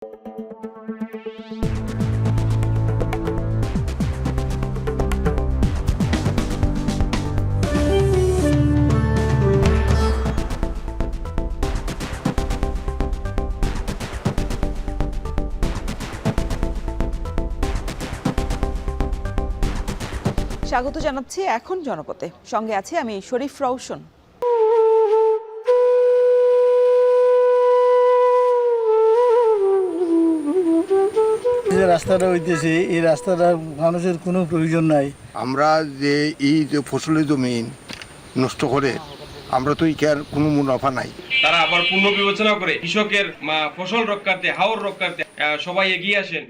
স্বাগত জানাচ্ছি এখন জনপথে, সঙ্গে আছি আমি শরীফ রওশন। যে রাস্তাটা হইতেছে এই রাস্তাটা মানুষের কোনো প্রয়োজন নাই। আমরা যে এই যে ফসলের জমিন নষ্ট করে আমরা তো ইকার কোনো মুনাফা নাই। তারা আবার পূর্ণ বিবেচনা করে কৃষকের ফসল রক্ষার্থে হাওর রক্ষার্থে সবাই এগিয়ে আসেন।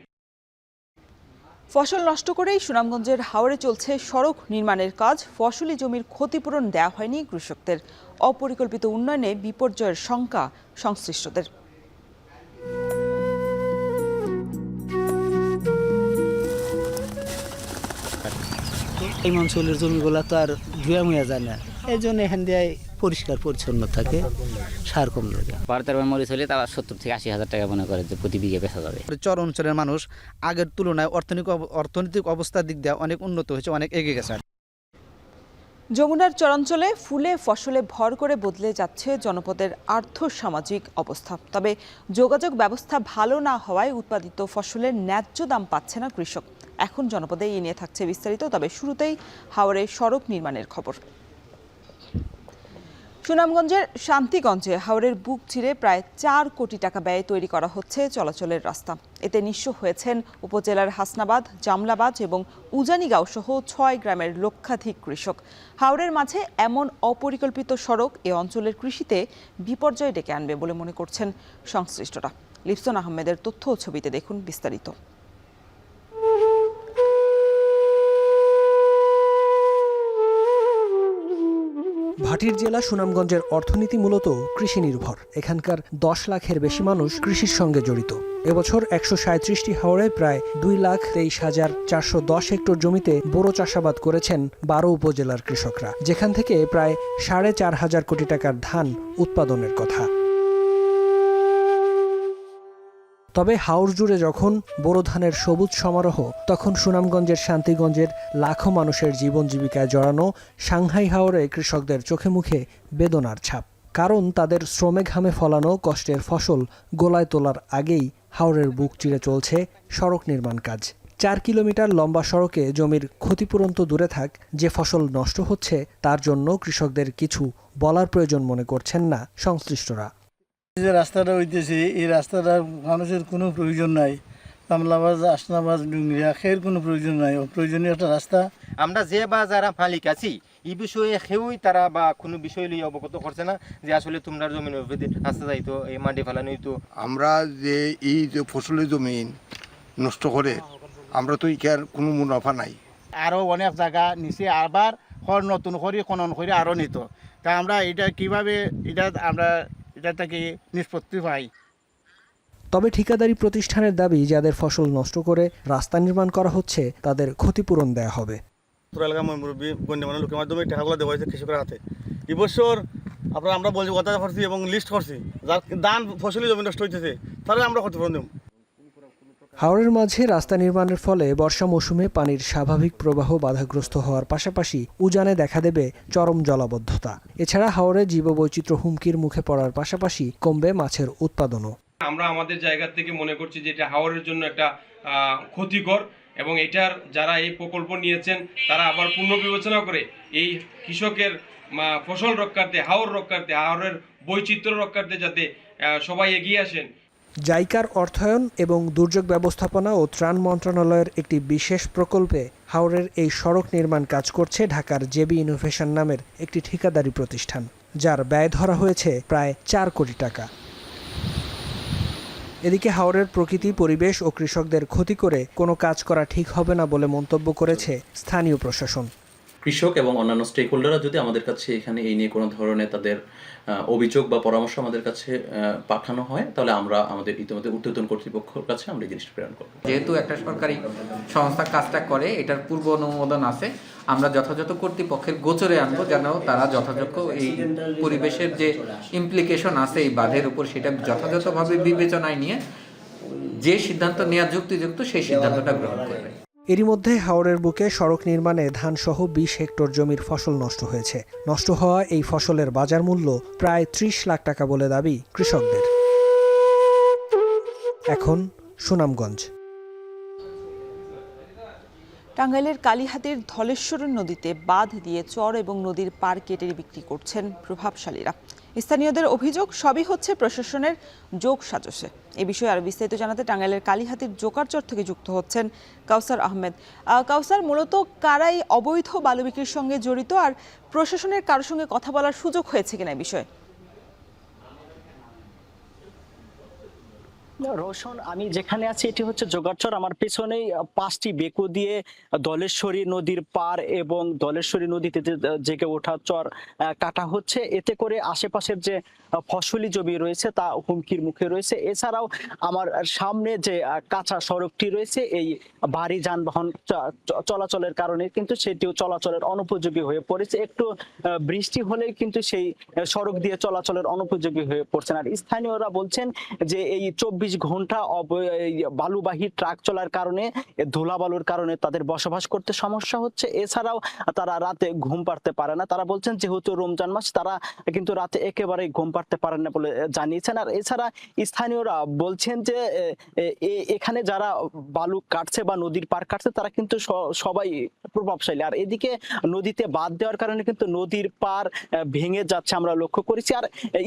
ফসল নষ্ট করেই সুনামগঞ্জের হাওরে চলছে সড়ক নির্মাণের কাজ। ফসলি জমির ক্ষতিপূরণ দেওয়া হয়নি কৃষকদের। অপরিকল্পিত উন্নয়নে বিপর্যয়ের শঙ্কা সংশ্লিষ্টদের। এই অঞ্চলের জমিগুলো তো আর ধুয়া মুয়া যায় না, এই জন্য এখান দিয়ে পরিষ্কার পরিচ্ছন্ন থাকে, সার কম লাগে। ভারতের মরিচ হলে তারা 70 থেকে 80 হাজার টাকা মনে করে যে প্রতি বিঘে বেচা যাবে। চর অঞ্চলের মানুষ আগের তুলনায় অর্থনৈতিক অবস্থার দিক দিয়ে অনেক উন্নত হয়েছে, অনেক এগিয়ে গেছে। যমুনার চরাঞ্চলে ফুলে ফসলে ভর করে বদলে যাচ্ছে জনপদের আর্থ সামাজিক অবস্থা। তবে যোগাযোগ ব্যবস্থা ভালো না হওয়ায় উৎপাদিত ফসলের ন্যায্য দাম পাচ্ছে না কৃষক। এখন জনপদে এই নিয়ে থাকছে বিস্তারিত। তবে শুরুতেই হাওরে সড়ক নির্মাণের খবর। সুনামগঞ্জের শান্তিগঞ্জে হাওরের বুক চিরে প্রায় 4 কোটি টাকা ব্যয়ে তৈরি করা হচ্ছে চলাচলের রাস্তা। এতে নিঃস্ব হয়েছেন উপজেলার হাসনাবাদ, জামলাবাজ এবং উজানিগাঁও সহ 6 গ্রামের লক্ষাধিক কৃষক। হাওরের মাঝে এমন অপরিকল্পিত সড়ক এ অঞ্চলের কৃষিতে বিপর্যয় ডেকে আনবে বলে মনে করছেন সংশ্লিষ্টরা। লিপসন আহমেদের তথ্য ও ছবিতে দেখুন বিস্তারিত। ভাটির জেলা সুনামগঞ্জের অর্থনীতি মূলত কৃষি নির্ভর। এখানকার 10 লাখের বেশি মানুষ কৃষির সঙ্গে জড়িত। এবছর 137টি হাওরে প্রায় 2,23,410 হেক্টর জমিতে বোরো চাষাবাদ করেছেন 12 উপজেলার কৃষকরা, যেখান থেকে প্রায় 4,500 কোটি টাকার ধান উৎপাদনের কথা। তবে হাওর জুড়ে যখন বোরো ধানের সবুজ সমারোহ, তখন সুনামগঞ্জের শান্তিগঞ্জের লাখো মানুষের জীবন জীবিকায় জড়ানো সাংহাই হাওরে কৃষকদের চোখে মুখে বেদনার ছাপ। কারণ তাদের শ্রমে ঘামে ফলানো কষ্টের ফসল গোলায় তোলার আগেই হাওরের বুক চিরে চলছে সড়ক নির্মাণ কাজ। 4 কিলোমিটার লম্বা সড়কে জমির ক্ষতিপূরণ তো দূরে থাক, যে ফসল নষ্ট হচ্ছে তার জন্য কৃষকদের কিছু বলার প্রয়োজন মনে করছেন না সংশ্লিষ্টরা। যে রাস্তাটা হইতেছে এই রাস্তাটা মানুষের কোনো প্রয়োজন নাই। কামলাবাজ, আসনাবাজ, ডুংরিয়া খের কোনো প্রয়োজন নাই। অপ্রয়োজনীয় একটা রাস্তা। আমরা যে বা যারা মালিক আছি এই বিষয়ে কেউই তারা বা কোনো বিষয় নিয়ে অবগত করছে না যে আসলে তোমরা জমিন রাস্তা যাইতো এই মাটি ফেলানো হইতো। আমরা যে এই যে ফসলের জমিন নষ্ট করে আমরা তো ইকার কোনো মুনাফা নাই। আরও অনেক জায়গা নিচে আবার নতুন করে খনন করে আরও নিত। তা আমরা এটা কিভাবে এটা থেকে নিষ্পত্তি পাই। তবে ঠিকাদারি প্রতিষ্ঠানের দাবি, যাদের ফসল নষ্ট করে রাস্তা নির্মাণ করা হচ্ছে তাদের ক্ষতিপূরণ দেয়া হবে। এলাকার মুরব্বী গণ্যমান্য লোকের মাধ্যমে টাকাগুলো দেওয়া হয়েছে কৃষকের হাতে। এবছর আমরা বলছি কথা করছি এবং লিস্ট করছি যার ধান ফসলি জমি নষ্ট হইতেছে তাহলে আমরা ক্ষতিপূরণ দেব। হাওরের মাঝে রাস্তা নির্মাণের ফলে বর্ষা মৌসুমে পানির স্বাভাবিক প্রবাহ বাধাগ্রস্ত হওয়ার পাশাপাশি উজানে দেখা দেবে চরম জলাবদ্ধতা। এছাড়া হাওরে জীববৈচিত্র্য হুমকির মুখে পড়ার পাশাপাশি কমবে মাছের উৎপাদনও। আমরা আমাদের জায়গা থেকে মনে করছি যে এটা হাওরের জন্য একটা ক্ষতিকর, এবং এটার যারা এই প্রকল্প নিয়েছেন তারা আবার পূর্ণ বিবেচনা করে এই কৃষকের ফসল রক্ষার্থে হাওর রক্ষার্থে হাওরের বৈচিত্র্য রক্ষার্থে যাতে সবাই এগিয়ে আসেন। জাইকার অর্থায়ন এবং দুর্যোগ ব্যবস্থাপনা ও ত্রাণ মন্ত্রণালয়ের একটি বিশেষ প্রকল্পে হাওরের এই সড়ক নির্মাণ কাজ করছে ঢাকার জেবি ইনোভেশন নামের একটি ঠিকাদারি প্রতিষ্ঠান, যার ব্যয় ধরা হয়েছে প্রায় 4 কোটি টাকা। এদিকে হাওরের প্রকৃতি, পরিবেশ ও কৃষকদের ক্ষতি করে কোনো কাজ করা ঠিক হবে না বলে মন্তব্য করেছে স্থানীয় প্রশাসন। কৃষক এবং অন্যান্য স্টেক হোল্ডাররা যদি আমাদের কাছে এখানে এই নিয়ে কোনো ধরনের তাদের অভিযোগ বা পরামর্শ আমাদের কাছে পাঠানো হয়, তাহলে আমরা আমাদের ইতিমধ্যে ঊর্ধ্বতন কর্তৃপক্ষের কাছে আমরা এই জিনিসটা প্রেরণ করব। যেহেতু একটা সরকারি সংস্থা কাজটা করে, এটার পূর্ব অনুমোদন আছে, আমরা যথাযথ কর্তৃপক্ষের গোচরে আনবো যেন তারা যথাযথ এই পরিবেশের যে ইমপ্লিকেশন আছে এই বাঁধের উপর সেটা যথাযথভাবে বিবেচনায় নিয়ে যে সিদ্ধান্ত নেওয়া যুক্তিযুক্ত সেই সিদ্ধান্তটা গ্রহণ করবে। এরই মধ্যে হাওরের বুকে সড়ক নির্মাণে ধানসহ 20 হেক্টর জমির ফসল নষ্ট হয়েছে। নষ্ট হওয়া এই ফসলের বাজার মূল্য প্রায় 30 লাখ টাকা বলে দাবি কৃষকদের। এখন সুনামগঞ্জ। টাঙ্গাইলের কালীহাতির ধলেশ্বরী নদীতে বাঁধ দিয়ে চর এবং নদীর পার কেটে বিক্রি করছেন প্রভাবশালীরা। স্থানীয়দের অভিযোগ সবই হচ্ছে প্রশাসনের যোগ সাজসে। এ বিষয়ে আরো বিস্তারিত জানাতে টাঙ্গাইলের কালীহাতির জোকারচর থেকে যুক্ত হচ্ছেন কাউসার আহমেদ। কাউসার, মূলত কারাই অবৈধ বালু বিক্রির সঙ্গে জড়িত, আর প্রশাসনের কারোর সঙ্গে কথা বলার সুযোগ হয়েছে কিনা এই বিষয়ে? রোশন, আমি যেখানে আছি এটি হচ্ছে জোগাড়চর। আমার পেছনেই 5টি বেকু দিয়ে ধলেশ্বরী নদীর পার এবং ধলেশ্বরী নদীতে জেগে ওঠা চর কাটা হচ্ছে। এতে করে আশেপাশের যে ফসলি জমি রয়েছে তা হুমকির মুখে রয়েছে। এছাড়াও আমার সামনে যে কাঁচা সড়কটি রয়েছে, এই ভারী যানবাহন চলাচলের কারণে কিন্তু সেটিও চলাচলের অনুপযোগী হয়ে পড়েছে। একটু বৃষ্টি হলেই কিন্তু সেই সড়ক দিয়ে চলাচলের অনুপযোগী হয়ে পড়ছেন। আর স্থানীয়রা বলছেন যে এই 24 ঘন্টা বালুবাহী ট্রাক চলার কারণে, ধুলা বালুর কারণে তাদের বসবাস করতে সমস্যা হচ্ছে। এছাড়াও তারা রাতে ঘুম পাড়তে পারে না। তারা বলছেন যেহেতু রমজান মাস, তারা কিন্তু রাতে একেবারেই ঘুম পাড়তে পারেন না বলে জানিয়েছেন। আর এছাড়া স্থানীয়রা বলছেন যে এখানে যারা বালু কাটছে বা নদীর পার কাটছে তারা কিন্তু সবাই প্রভাবশালী। আর এদিকে নদীতে বাঁধ দেওয়ার কারণে কিন্তু নদীর পার ভেঙে যাচ্ছে আমরা লক্ষ্য করেছি। আর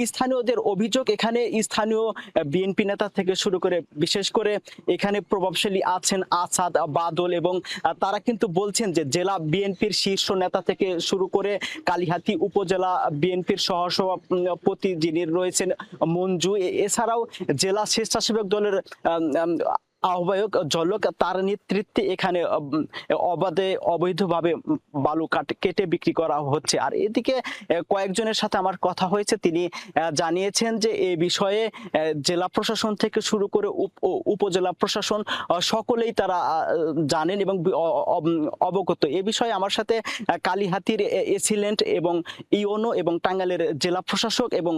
স্থানীয়দের অভিযোগ, এখানে স্থানীয় বিএনপি নেতা থেকে শুরু করে বিশেষ করে এখানে প্রভাবশালী আছেন আসাদ, বাদল, এবং তারা কিন্তু বলছেন যে জেলা বিএনপির শীর্ষ নেতা থেকে শুরু করে কালীহাতি উপজেলা বিএনপির সহসভাপতি যিনি রয়েছেন মঞ্জু, এছাড়াও জেলা স্বেচ্ছাসেবক দলের আহ্বায়ক জলক, তার নেতৃত্বে এখানে অবৈধভাবে বালু কেটে বিক্রি করা হচ্ছে। আর এদিকে কয়েকজনের সাথে আমার কথা হয়েছে, তিনি জানিয়েছেন যে এই বিষয়ে জেলা প্রশাসন থেকে শুরু করে উপজেলা প্রশাসন সকলেই তারা জানেন এবং অবগত। এ বিষয়ে আমার সাথে কালীহাতির এসিলেন্ট এবং ইওনো এবং টাঙ্গাইলের জেলা প্রশাসক এবং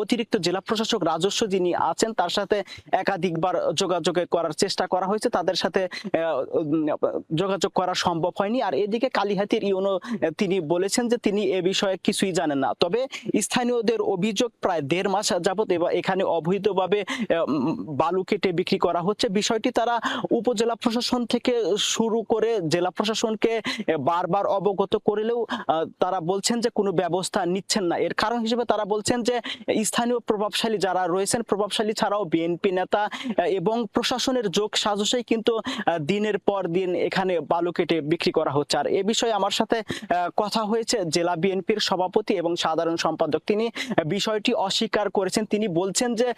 অতিরিক্ত জেলা প্রশাসক রাজস্ব যিনি আছেন তার সাথে একাধিকবার যোগাযোগ করার চেষ্টা করা হয়েছে, তাদের সাথে যোগাযোগ করা সম্ভব হয়নি। আর এদিকে কালীহাতির ইউনো তিনি বলেছেন যে তিনি এ বিষয়ে কিছুই জানেন না। তবে স্থানীয়দের অভিযোগ প্রায় 1.5 মাস যাবত এখানে অবৈধভাবে বালু কেটে বিক্রি করা হচ্ছে। বিষয়টি তারা উপজেলা প্রশাসন থেকে শুরু করে জেলা প্রশাসনকে বারবার অবগত করলেও তারা বলছেন যে কোনো ব্যবস্থা নিচ্ছেন না। এর কারণ হিসেবে তারা বলছেন যে স্থানীয় প্রভাবশালী যারা রয়েছেন, প্রভাবশালী ছাড়াও বিএনপি নেতা এবং প্রশাসনের যোগ সাজসেই কিন্তু দিনের পর দিন এখানে বালু কেটে বিক্রি করা হচ্ছে। আর এ বিষয়ে আমার সাথে কথা হয়েছে জেলা বিএনপির সভাপতি এবং সাধারণ সম্পাদক, তিনি বিষয়টি অস্বীকার করেছেন। তিনি বলছেন যে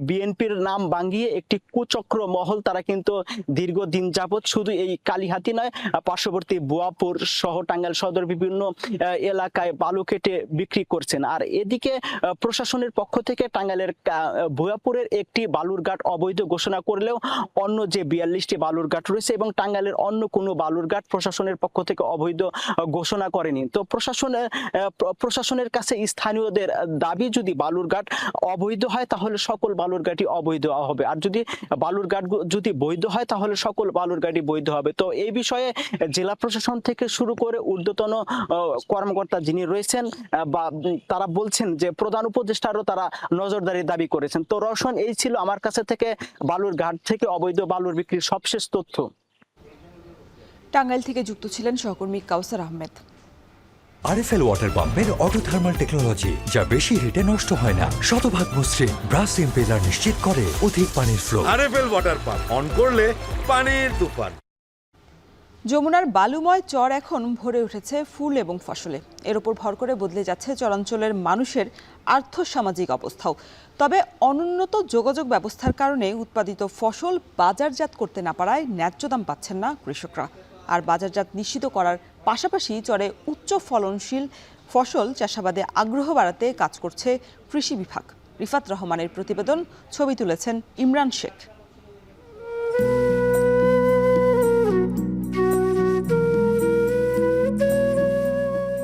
বিএনপির নাম ভাঙিয়ে একটি কুচক্র মহল তারা কিন্তু দীর্ঘদিন যাবৎ শুধু এই কালীহাতি নয়, পার্শ্ববর্তী বুয়াপুর সহ টাঙ্গাইল সদর বিভিন্ন এলাকায় বালু কেটে বিক্রি করছেন। আর এদিকে প্রশাসনের পক্ষ থেকে টাঙ্গাইলের বুয়াপুরের একটি বালুরঘাট অবৈধ ঘোষণা করলেও অন্য যে 42টি বালুরঘাট রয়েছে এবং টাঙ্গাইলের অন্য কোনো বালুরঘাট প্রশাসনের পক্ষ থেকে অবৈধ ঘোষণা করেনি। তো প্রশাসনের কাছে স্থানীয়দের দাবি, যদি বালুরঘাট অবৈধ হয় তাহলে সকল বালুরঘাটই অবৈধ হবে, আর যদি বালুরঘাট যদি বৈধ হয় তাহলে সকল বালুরঘাটই বৈধ হবে। তো এই বিষয়ে জেলা প্রশাসন থেকে শুরু করে ঊর্ধ্বতন কর্মকর্তা যিনি রয়েছেন বা তারা বলছেন যে প্রধান উপদেষ্টারও তারা নজরদারি দাবি করেছেন। তো রওশন, এই ছিল আমার কাছে থেকে বালুরঘাট থেকে অবৈধ বালুর বিক্রির সবশেষ তথ্য। টাঙ্গাইল থেকে যুক্ত ছিলেন সহকর্মী কাউসার আহমেদ। আরএফএল ওয়াটার পাম্পের অটো থার্মাল টেকনোলজি, যা বেশি হিটে নষ্ট হয় না, শতভাগ মসৃণ, ব্রাশ ইম্পেলার নিশ্চিত করে অধিক পানির flow. RFL water pump on করলে পানির তুফান। যমুনার বালুময় চর এখন ভরে উঠেছে ফুল এবং ফসলে। এর উপর ভর করে বদলে যাচ্ছে চরাঞ্চলের মানুষের আর্থসামাজিক অবস্থাও। তবে অনুন্নত যোগাযোগ ব্যবস্থার কারণে উৎপাদিত ফসল বাজারজাত করতে না পারায় ন্যায্য দাম পাচ্ছেন না কৃষকরা। আর বাজারজাত নিশ্চিত করার পাশাপাশি চরে উচ্চ ফলনশীল ফসল চাষাবাদে আগ্রহ বাড়াতে কাজ করছে কৃষি বিভাগ। রিফাত রহমানের প্রতিবেদন, ছবি তুলেছেন ইমরান শেখ।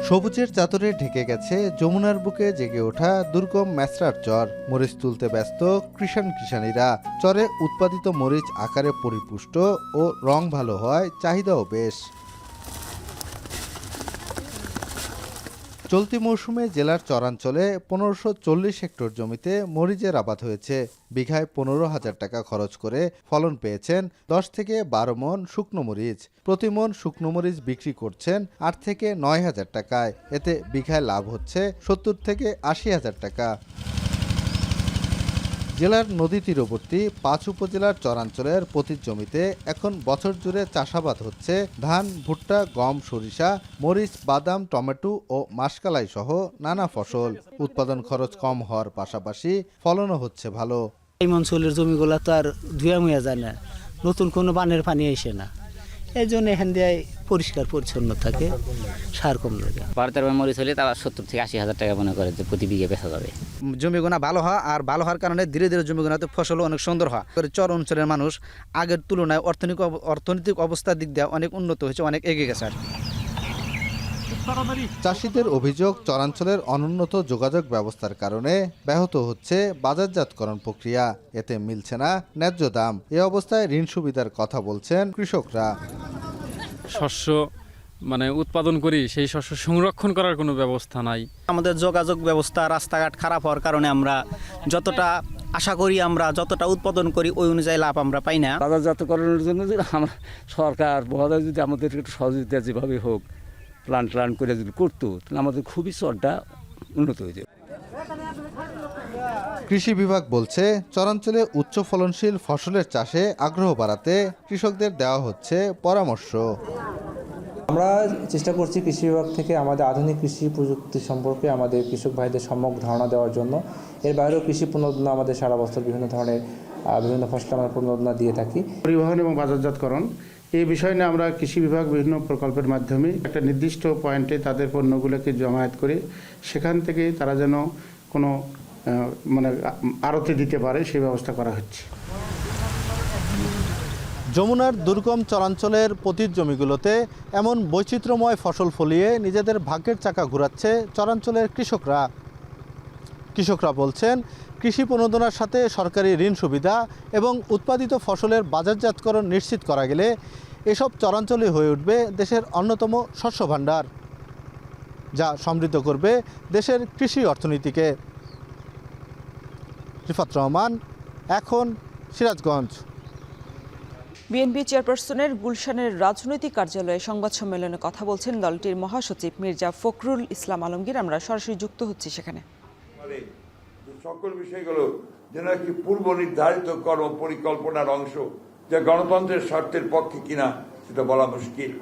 সবুজের চাদরে ঢেকে গেছে যমুনার বুকে জেগে ওঠা দুর্গম ম্যাসরার চর। মরিচ তুলতে ব্যস্ত কৃষাণীরা। চরে উৎপাদিত মরিচ আকারে পরিপুষ্ট ও রং ভালো হয়, চাহিদাও বেশ। চলতি মৌসুমে জেলার চরাঞ্চলে 1540 হেক্টর জমিতে মরিচের আবাদ হয়েছে। বিঘায় 15,000 টাকা খরচ করে ফলন পেয়েছেন 10 থেকে 12 মন শুকনো মরিচ। প্রতি মন শুকনো মরিচ বিক্রি করছেন 8 থেকে 9,000 টাকায়। এতে বিঘায় লাভ হচ্ছে 70 থেকে 80,000 টাকা। জেলার নদী তীরবর্তী 5 উপজেলার চরাঞ্চলের প্রতি জমিতে এখন বছর জুড়ে চাষাবাদ হচ্ছে ধান, ভুট্টা, গম, সরিষা, মরিচ, বাদাম, টমেটো ও মাসকালাই সহ নানা ফসল। উৎপাদন খরচ কম হওয়ার পাশাপাশি ফলনও হচ্ছে ভালো। এই অঞ্চলের জমিগুলা তো আর ধুয়া মুয়া যায় না, নতুন কোনো বানের পানি আসে না, এই জন্য এখান দিয়ে পরিষ্কার পরিচ্ছন্ন থাকে, সার কম লাগে। 12-13 মরিচ হলে তারা 70 থেকে 80,000 টাকা মনে করে যে প্রতি বিঘে বেচা যাবে। জমিগুনা ভালো হয়, আর ভালো হওয়ার কারণে ধীরে ধীরে জমিগুনাতে ফসল অনেক সুন্দর হয়। চর অঞ্চলের মানুষ আগের তুলনায় অর্থনৈতিক অবস্থার দিক দিয়ে অনেক উন্নত হয়েছে, অনেক এগিয়ে গেছে। চাষিদের অভিযোগ, চরাঞ্চলের অনুন্নত যোগাযোগ ব্যবস্থার কারণে ব্যাহত হচ্ছে বাজারজাতকরণ প্রক্রিয়া। এতে মিলছে না ন্যায্য দাম। এ অবস্থায় ঋণ সুবিধার কথা বলছেন কৃষকরা। শস্য উৎপাদন করি, সেই শস্য সংরক্ষণ করার কোনো ব্যবস্থা নাই। আমাদের যোগাযোগ ব্যবস্থা, রাস্তাঘাট খারাপ হওয়ার কারণে আমরা যতটা আশা করি, আমরা যতটা উৎপাদন করি ওই অনুযায়ী লাভ আমরা পাই না। বাজারজাতকরণের জন্য যদি আমরা সরকার মহোদয় যদি আমাদের একটু সহযোগিতা যেভাবে হোক প্ল্যান করে যদি করতো, তাহলে আমাদের খুবই চরটা উন্নত হয়ে যাবে। কৃষি বিভাগ বলছে, চরাঞ্চলে উচ্চ ফলনশীল ফসলের চাষে আগ্রহ বাড়াতে কৃষকদের দেওয়া হচ্ছে পরামর্শ। আমরা চেষ্টা করছি কৃষি বিভাগ থেকে আমাদের আধুনিক কৃষি প্রযুক্তি সম্পর্কে আমাদের কৃষক ভাইদের সম্যক ধারণা দেওয়ার জন্য। এর বাইরেও কৃষি পুনরুদ্ধার আমাদের সারা বছর বিভিন্ন ধরনের বিভিন্ন ফসল আমরা পুনরুদ্ধার দিয়ে থাকি। পরিবহন এবং বাজারজাতকরণ এই বিষয় নিয়ে আমরা কৃষি বিভাগ বিভিন্ন প্রকল্পের মাধ্যমে একটা নির্দিষ্ট পয়েন্টে তাদের পণ্যগুলোকে জমায়েত করে সেখান থেকে তারা যেন কোনো আড়তে দিতে পারে সেই ব্যবস্থা করা হচ্ছে। যমুনার দুর্গম চরাঞ্চলের পতিত জমিগুলোতে এমন বৈচিত্র্যময় ফসল ফলিয়ে নিজেদের ভাগ্যের চাকা ঘোরাচ্ছে চরাঞ্চলের কৃষকরা। কৃষকরা বলছেন, কৃষি প্রণোদনার সাথে সরকারি ঋণ সুবিধা এবং উৎপাদিত ফসলের বাজারজাতকরণ নিশ্চিত করা গেলে এসব চরাঞ্চলে হয়ে উঠবে দেশের অন্যতম শস্য ভাণ্ডার, যা সমৃদ্ধ করবে দেশের কৃষি অর্থনীতিকে। রিফাত রহমান, এখন সিরাজগঞ্জ। বিএনপি চেয়ারপারসনের গুলশানের রাজনৈতিক কার্যালয়ে সংবাদ সম্মেলনে কথা বলছেন দলটির মহাসচিব মির্জা ফখরুল ইসলাম আলমগীর। আমরা সরাসরি যুক্ত হচ্ছি সেখানে। সকল বিষয়গুলো যেন একটি পূর্ব নির্ধারিত কর্ম পরিকল্পনার অংশ, যা গণতন্ত্রের স্বার্থের পক্ষে কিনা সেটা বলা মুশকিল।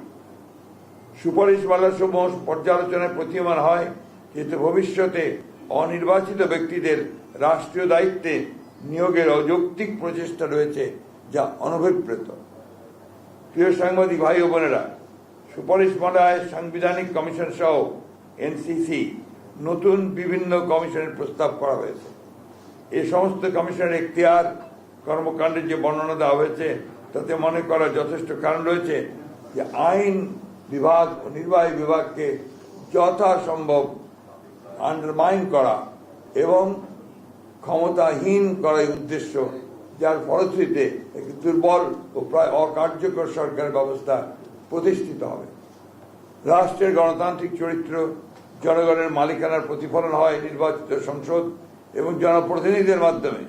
সুপারিশমালাসমূহ পর্যালোচনায় প্রতীয়মান হয়, কিন্তু ভবিষ্যতে অনির্বাচিত ব্যক্তিদের রাষ্ট্রীয় দায়িত্বে নিয়োগের অযৌক্তিক প্রচেষ্টা রয়েছে, যা অনভিপ্রেত। প্রিয় সাংবাদিক ভাই ও বোনেরা, সুপারিশমালায় সাংবিধানিক কমিশন সহ এনসিসি নতুন বিভিন্ন কমিশনের প্রস্তাব করা হয়েছে। এই সমস্ত কমিশনের এখতিয়ার কর্মকাণ্ডের যে বর্ণনা দেওয়া হয়েছে, তাতে মনে করা যথেষ্ট কারণ রয়েছে যে আইন বিভাগ ও নির্বাহী বিভাগকে যথাসম্ভব আন্ডারমাইন করা এবং ক্ষমতাহীন করার উদ্দেশ্য, যার ফলশ্রুতিতে একটি দুর্বল ও প্রায় অকার্যকর সরকার ব্যবস্থা প্রতিষ্ঠিত হবে। রাষ্ট্রের গণতান্ত্রিক চরিত্র জনগণের মালিকানার প্রতিফলন হয় নির্বাচিত সংসদ এবং জনপ্রতিনিধিদের মাধ্যমে,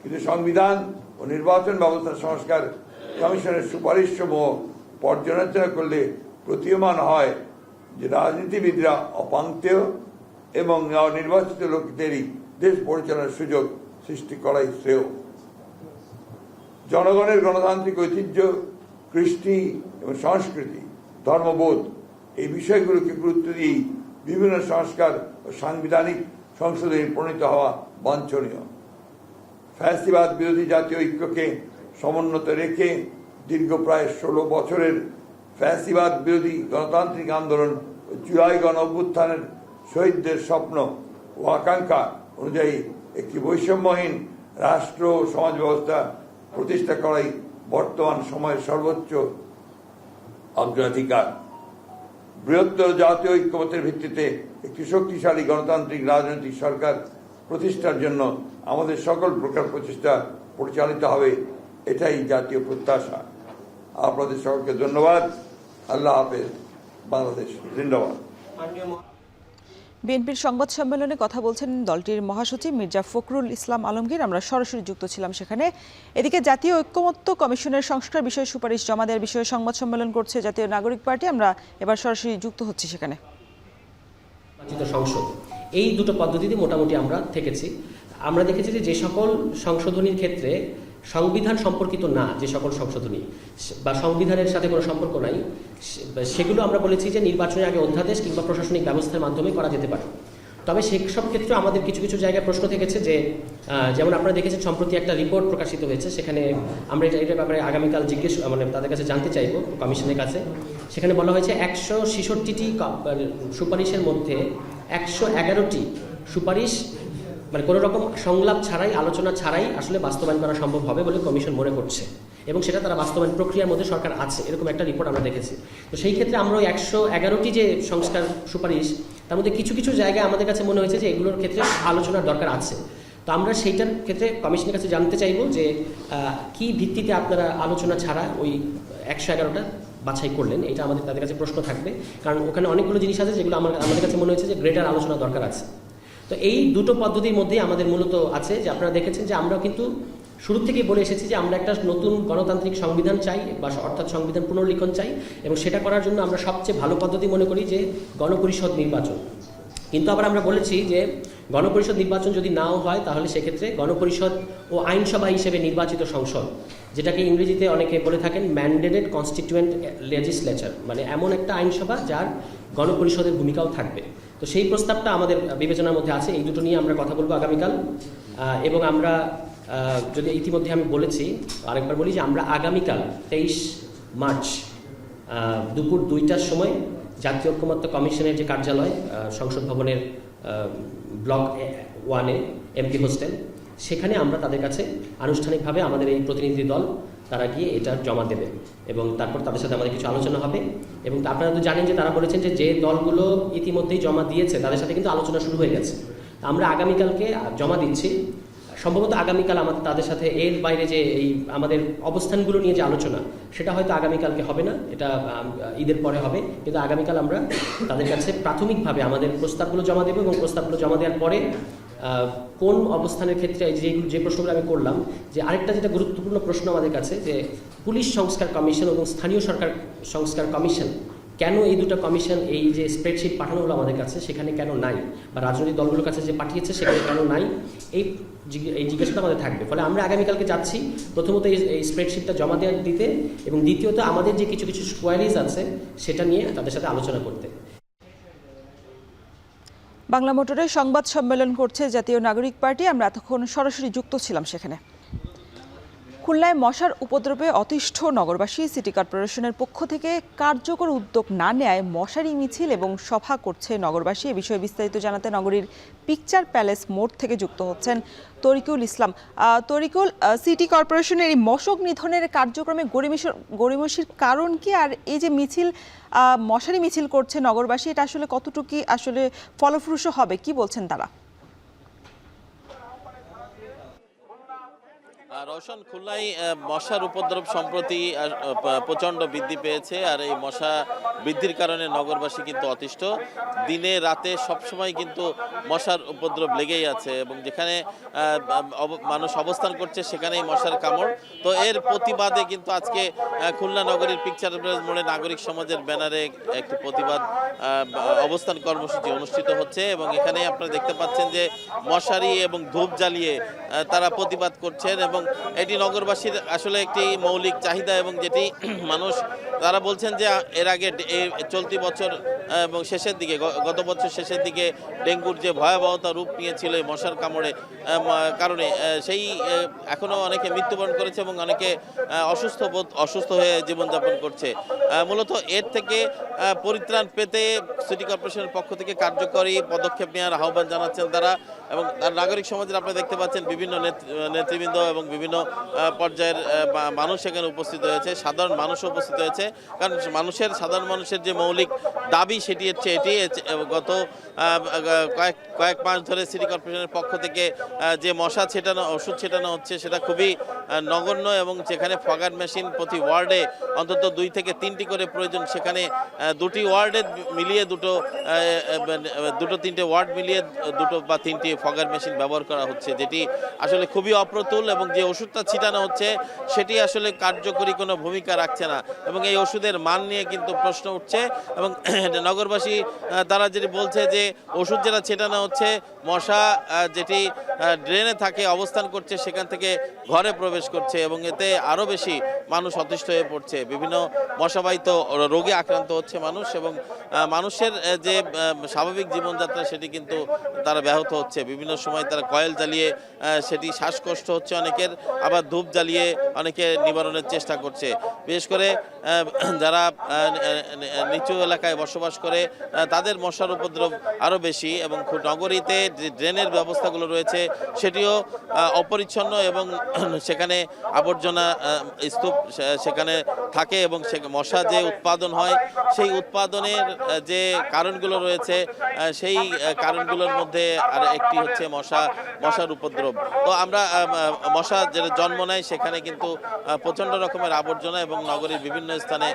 কিন্তু সংবিধান ও নির্বাচন ব্যবস্থা সংস্কার কমিশনের সুপারিশসমূহ পর্যালোচনা করলে প্রতীয়মান হয় যে রাজনীতিবিদরা অপাঙ্ক্তেয় এবং নির্বাচিত লোকদেরই দেশ পরিচালনার সুযোগ সৃষ্টি করাই শ্রেয়। জনগণের গণতান্ত্রিক ঐতিহ্য, কৃষ্টি এবং সংস্কৃতি, ধর্মবোধ এই বিষয়গুলোকে গুরুত্ব দিয়ে বিভিন্ন সংস্কার ও সাংবিধানিক সংশোধনী প্রণীত হওয়া বাঞ্ছনীয়। ফ্যাসিবাদ বিরোধী জাতীয় ঐক্যকে সমুন্নত রেখে দীর্ঘ প্রায় 16 বছরের ফ্যাসিবাদ বিরোধী গণতান্ত্রিক আন্দোলন ও জুলাই গণ অভ্যুত্থানের শহীদদের স্বপ্ন ও আকাঙ্ক্ষা অনুযায়ী একটি বৈষম্যহীন রাষ্ট্র ও সমাজ ব্যবস্থা প্রতিষ্ঠা করাই বর্তমান সময়ের সর্বোচ্চ অগ্রাধিকার। বৃহত্তর জাতীয় ঐক্যমত্যের ভিত্তিতে একটি শক্তিশালী গণতান্ত্রিক রাজনৈতিক সরকার প্রতিষ্ঠার জন্য আমাদের সকল প্রকার প্রচেষ্টা পরিচালিত হবে, এটাই জাতীয় প্রত্যাশা। আপনাদের সকলকে ধন্যবাদ। আল্লাহ হাফেজ। বাংলাদেশ জিন্দাবাদ। বিএনপির সংবাদ সম্মেলনে কথা বলছেন দলটির মহাসচিব মির্জা ফখরুল ইসলাম আলমগীর। আমরা সরাসরি যুক্ত ছিলাম সেখানে। এদিকে জাতীয় ঐক্যমত্য কমিশনের সংস্কার বিষয়ে সুপারিশ জমা দেওয়ার বিষয়ে সংবাদ সম্মেলন করছে জাতীয় নাগরিক পার্টি। আমরা এবার সরাসরি যুক্ত হচ্ছি সেখানে। সংসদ, এই দুটো পদ্ধতিতে মোটামুটি আমরা থেকেছি। আমরা দেখেছি যে সকল সংশোধনীর ক্ষেত্রে সংবিধান সম্পর্কিত না, যে সকল সংশোধনী বা সংবিধানের সাথে কোনো সম্পর্ক নাই, সেগুলো আমরা বলেছি যে নির্বাচনের আগে অধ্যাদেশ কিংবা প্রশাসনিক ব্যবস্থার মাধ্যমে করা যেতে পারে। তবে সেসব ক্ষেত্রে আমাদের কিছু কিছু জায়গায় প্রশ্ন থেকেছে যে, যেমন আপনারা দেখেছেন সম্প্রতি একটা রিপোর্ট প্রকাশিত হয়েছে, সেখানে আমরা এটার ব্যাপারে আগামীকাল তাদের কাছে জানতে চাইব কমিশনের কাছে। সেখানে বলা হয়েছে 166টি সুপারিশের মধ্যে 111টি সুপারিশ কোনো রকম সংলাপ ছাড়াই, আলোচনা ছাড়াই আসলে বাস্তবায়ন করা সম্ভব হবে বলে কমিশন মনে করছে, এবং সেটা তারা বাস্তবায়ন প্রক্রিয়ার মধ্যে সরকার আছে, এরকম একটা রিপোর্ট আমরা দেখেছি। তো সেই ক্ষেত্রে আমরা 111টি যে সংস্কার সুপারিশ, তার মধ্যে কিছু কিছু জায়গায় আমাদের কাছে মনে হয়েছে যে এগুলোর ক্ষেত্রে আলোচনার দরকার আছে। তো আমরা সেইটার ক্ষেত্রে কমিশনের কাছে জানতে চাইব যে কি ভিত্তিতে আপনারা আলোচনা ছাড়া ওই 111টা বাছাই করলেন, এটা আমাদের তাদের কাছে প্রশ্ন থাকবে। কারণ ওখানে অনেকগুলো জিনিস আছে যেগুলো আমাদের কাছে মনে হয়েছে যে গ্রেটার আলোচনা দরকার আছে। তো এই দুটো পদ্ধতির মধ্যেই আমাদের মূলত আছে যে আপনারা দেখেছেন যে আমরা কিন্তু শুরু থেকেই বলে এসেছি যে আমরা একটা নতুন গণতান্ত্রিক সংবিধান চাই, বা অর্থাৎ সংবিধান পুনর্লিখন চাই, এবং সেটা করার জন্য আমরা সবচেয়ে ভালো পদ্ধতি মনে করি যে গণপরিষদ নির্বাচন। কিন্তু আবার আমরা বলেছি যে গণপরিষদ নির্বাচন যদি নাও হয় তাহলে সেক্ষেত্রে গণপরিষদ ও আইনসভা হিসেবে নির্বাচিত সংসদ, যেটাকে ইংরেজিতে অনেকে বলে থাকেন ম্যান্ডেটেড কনস্টিটিউয়েন্ট লেজিসলেচার, মানে এমন একটা আইনসভা যার গণপরিষদের ভূমিকাও থাকবে। তো সেই প্রস্তাবটা আমাদের বিবেচনার মধ্যে আছে। এই দুটো নিয়ে আমরা কথা বলবো আগামীকাল। এবং আমরা যদি ইতিমধ্যে আমি বলেছি, আরেকবার বলি যে আমরা আগামীকাল 23 মার্চ দুপুর 2টার সময় জাতীয় ঐক্যমত্য কমিশনের যে কার্যালয় সংসদ ভবনের ব্লক 1-এ এমপি হোস্টেল, সেখানে আমরা তাদের কাছে আনুষ্ঠানিকভাবে আমাদের এই প্রতিনিধি দল তারা গিয়ে এটা জমা দেবে, এবং তারপর তাদের সাথে আমাদের কিছু আলোচনা হবে। এবং আপনারা তো জানেন যে তারা বলেছেন যে দলগুলো ইতিমধ্যেই জমা দিয়েছে তাদের সাথে কিন্তু আলোচনা শুরু হয়ে গেছে। আমরা আগামীকালকে জমা দিচ্ছি, সম্ভবত আগামীকাল আমাদের তাদের সাথে এর বাইরে যে এই আমাদের অবস্থানগুলো নিয়ে যে আলোচনা, সেটা হয়তো আগামীকালকে হবে না, এটা ঈদের পরে হবে। কিন্তু আগামীকাল আমরা তাদের কাছে প্রাথমিকভাবে আমাদের প্রস্তাবগুলো জমা দেবো, এবং প্রস্তাবগুলো জমা দেওয়ার পরে কোন অবস্থানের ক্ষেত্রে যে প্রশ্নগুলো আমি করলাম, যে আরেকটা যেটা গুরুত্বপূর্ণ প্রশ্ন আমাদের কাছে, যে পুলিশ সংস্কার কমিশন এবং স্থানীয় সরকার সংস্কার কমিশন, কেন এই দুটো কমিশন, এই যে স্প্রেডশিট পাঠানো হলো আমাদের কাছে সেখানে কেন নাই, বা রাজনৈতিক দলগুলোর কাছে যে পাঠিয়েছে সেখানে কেন নাই, এই জিজ্ঞাসাটা আমাদের থাকবে। ফলে আমরা আগামীকালকে যাচ্ছি প্রথমত এই স্প্রেডশিটটা জমা দিতে, এবং দ্বিতীয়ত আমাদের যে কিছু কিছু কোয়ারিজ আছে সেটা নিয়ে তাদের সাথে আলোচনা করতে। বাংলা মোটরে সংবাদ সম্মেলন করছে জাতীয় নাগরিক পার্টি। আমরা এতক্ষণ সরাসরি যুক্ত ছিলাম সেখানে। খুলনায় মশার উপদ্রবে অতিষ্ঠ নগরবাসী। সিটি কর্পোরেশনের পক্ষ থেকে কার্যকর উদ্যোগ না নেয় মশারি মিছিল এবং সভা করছে নগরবাসী। এ বিষয়ে বিস্তারিত জানাতে নগরীর পিকচার প্যালেস মোড় থেকে যুক্ত হচ্ছেন তরিকুল ইসলাম। তরিকুল, সিটি কর্পোরেশনের এই মশক নিধনের কার্যক্রমে গড়িমসির কারণ কি, আর এই যে মিছিল মশারি মিছিল করছে নগরবাসী, এটা আসলে কতটুকু আসলে ফলপ্রসূ হবে, কি বলছেন তারা? রওশন, খুলনায় মশার উপদ্রব সম্প্রতি প্রচণ্ড বৃদ্ধি পেয়েছে, আর এই মশা বৃদ্ধির কারণে নগরবাসী কিন্তু অতিষ্ঠ। দিনে রাতে সবসময় কিন্তু মশার উপদ্রব লেগেই আছে, এবং যেখানে মানুষ অবস্থান করছে সেখানেই মশার কামড়। তো এর প্রতিবাদে কিন্তু আজকে খুলনা নগরীর পিকচার প্যালেস মোড়ে নাগরিক সমাজের ব্যানারে একটি প্রতিবাদ অবস্থান কর্মসূচি অনুষ্ঠিত হচ্ছে, এবং এখানে আপনারা দেখতে পাচ্ছেন যে মশারি এবং ধূপ জ্বালিয়ে তারা প্রতিবাদ করছেন, এবং এটি নগরবাসীর আসলে একটি মৌলিক চাহিদা, এবং যেটি মানুষ তারা বলছেন যে এর আগে চলতি বছর এবং শেষের দিকে, গত বছর শেষের দিকে ডেঙ্গুর যে ভয়াবহতা রূপ নিয়েছিল মশার কামড়ে কারণে, সেই এখনও অনেকে মৃত্যুবরণ করেছে এবং অনেকে অসুস্থ হয়ে জীবনযাপন করছে। মূলত এর থেকে পরিত্রাণ পেতে সিটি কর্পোরেশনের পক্ষ থেকে কার্যকরী পদক্ষেপ নেওয়ার আহ্বান জানাচ্ছেন তারা, এবং নাগরিক সমাজের আপনারা দেখতে পাচ্ছেন বিভিন্ন নেতৃবৃন্দ এবং বিভিন্ন পর্যায়ের মানুষ এখানে উপস্থিত হয়েছে, সাধারণ মানুষও উপস্থিত হয়েছে। কারণ সাধারণ মানুষের যে মৌলিক দাবি সেটি হচ্ছে এটি, গত কয়েক মাস ধরে সিটি কর্পোরেশনের পক্ষ থেকে যে মশা ছেটানো ওষুধ ছেটানো হচ্ছে সেটা খুবই নগণ্য, এবং যেখানে ফগার মেশিন প্রতি ওয়ার্ডে অন্তত 2 থেকে 3টি করে প্রয়োজন, সেখানে 2টি ওয়ার্ডে মিলিয়ে দুটো 3টে ওয়ার্ড মিলিয়ে 2 বা 3টি ফগার মেশিন ব্যবহার করা হচ্ছে, যেটি আসলে খুবই অপ্রতুল, এবং যে ওষুধটা ছিটানো হচ্ছে সেটি আসলে কার্যকরী কোনো ভূমিকা রাখছে না, এবং এই ওষুধের মান নিয়ে কিন্তু প্রশ্ন উঠছে। এবং নগরবাসী তারা যেটি বলছে যে ওষুধ যেটা ছেটানো হচ্ছে, মশা যেটি ড্রেনে থাকে অবস্থান করছে সেখান থেকে ঘরে প্রবেশ করছে, এবং এতে আরও বেশি মানুষ অতিষ্ঠ হয়ে পড়ছে, বিভিন্ন মশাবাহিত রোগে আক্রান্ত হচ্ছে মানুষ, এবং মানুষের যে স্বাভাবিক জীবনযাত্রা সেটি কিন্তু তারা ব্যাহত হচ্ছে। বিভিন্ন সময় তারা কয়েল জ্বালিয়ে সেটি শ্বাসকষ্ট হচ্ছে অনেকের, আবার ধূপ জ্বালিয়ে অনেকে নিবারণের চেষ্টা করছে। বিশেষ করে যারা নিচু এলাকায় বসবাস করে তাদের মশার উপদ্রব আরও বেশি, এবং নগরীতে যে ড্রেনের ব্যবস্থাগুলো রয়েছে সেটিও অপরিচ্ছন্ন, এবং সেখানে আবর্জনা স্তূপ সেখানে থাকে, এবং মশা যে উৎপাদন হয় সেই উৎপাদনের যে কারণগুলো রয়েছে সেই কারণগুলোর মধ্যে আর একটি হচ্ছে মশার উপদ্রব। তো আমরা মশা যেটা জন্ম নেয় সেখানে কিন্তু প্রচণ্ড রকমের আবর্জনা, এবং নগরীর বিভিন্ন স্থানে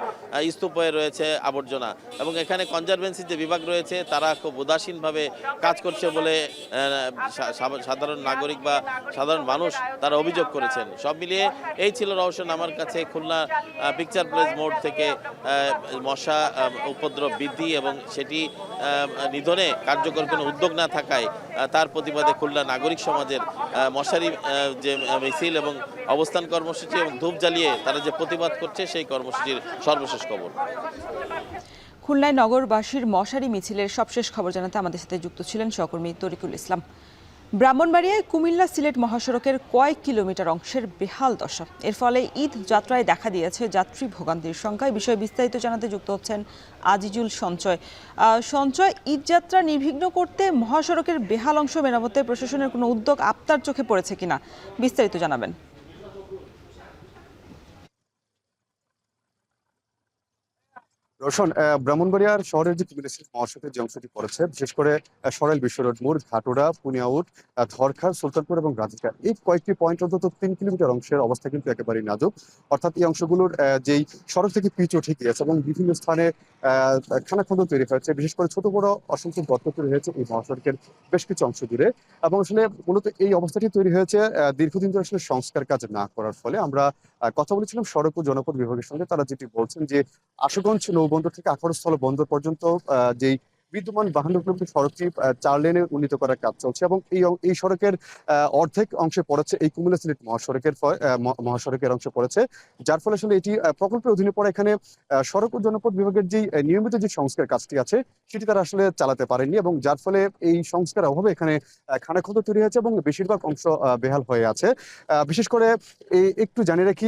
স্তূপ হয়ে রয়েছে আবর্জনা, এবং এখানে কনজারভেন্সি যে বিভাগ রয়েছে তারা খুব উদাসীনভাবে কাজ করছে বলে সাধারণ নাগরিক বা সাধারণ মানুষ তারা অভিযোগ করেছেন। সব মিলিয়ে এই ছিল রওশন আমার কাছে খুলনা পিকচার প্লেস মোড় থেকে মশা উপদ্রব বৃদ্ধি এবং সেটি নিধনে কার্যকর কোনো উদ্যোগ না থাকায় তার প্রতিবাদে খুলনা নাগরিক সমাজের মশারি যে মিছিল এবং অবস্থান কর্মসূচি এবং ধূপ জ্বালিয়ে তারা যে প্রতিবাদ করছে সেই কর্মসূচির সর্বশেষ খবর। খুলনায় নগরবাসীর মশারি মিছিলের সবশেষ খবর জানাতে আমাদের সাথে যুক্ত ছিলেন সহকর্মী তরিকুল ইসলাম। ব্রাহ্মণবাড়িয়ায় কুমিল্লা সিলেট মহাসড়কের কয়েক কিলোমিটার অংশের বেহাল দশা, এর ফলে ঈদ যাত্রায় দেখা দিয়েছে যাত্রী ভোগান্তির সংখ্যায়। বিষয়ে বিস্তারিত জানাতে যুক্ত হচ্ছেন আজিজুল সঞ্চয়। ঈদ যাত্রা নির্বিঘ্ন করতে মহাসড়কের বেহাল অংশ মেরামতে প্রশাসনের কোনো উদ্যোগ আপনার চোখে পড়েছে কিনা, বিস্তারিত জানাবেন। রোশন, ব্রাহ্মণবাড়িয়ার শহরের যে কুমিল্লা মহাসড়কের যে অংশটি পড়েছে, বিশেষ করে সরাইল বিশ্ব রোড মোড়, ঘাটোড়া, পুনিয়াউট, ধরখার, সুলতানপুর এবং রাজিকা, এই কয়েকটি পয়েন্ট অন্তত 3 কিলোমিটার অংশের অবস্থা কিন্তু একেবারেই নাজুক। অর্থাৎ এই অংশগুলোর যেই সড়ক থেকে পিচও ঠিক আছে এবং বিভিন্ন স্থানে খানাখন্দ তৈরি হয়েছে, বিশেষ করে ছোট বড় অসংখ্য গর্ত তৈরি হয়েছে এই মহাসড়কের বেশ কিছু অংশ জুড়ে। এবং আসলে মূলত এই অবস্থাটি তৈরি হয়েছে দীর্ঘদিন ধরে আসলে সংস্কার কাজ না করার ফলে। আমরা কথা বলেছিলাম সড়ক ও জনপথ বিভাগের সঙ্গে, তারা যেটি বলছেন যে আশুগঞ্জ নৌবন্দর থেকে আখাউড়স্থল বন্দর পর্যন্ত যেই বিদ্যমান 52 কিলোমিটার সড়কটি 4 লেনে উন্নীত করার কাজ চলছে, এবং এই সড়কের অর্ধেক অংশে পড়েছে এই কুমিল্লা সিলেট মহাসড়কের অংশে পড়েছে, যার ফলে আসলে এটি প্রকল্পের অধীনে পড়ে। এখানে সড়ক ও জনপথ বিভাগের যে নিয়মিত যে সংস্কার কাজটি আছে সেটি তারা আসলে চালাতে পারেননি, এবং যার ফলে এই সংস্কার অভাবে এখানে খানাখন্দ তৈরি হয়েছে এবং বেশিরভাগ অংশ বেহাল হয়ে আছে। বিশেষ করে একটু জানিয়ে রাখি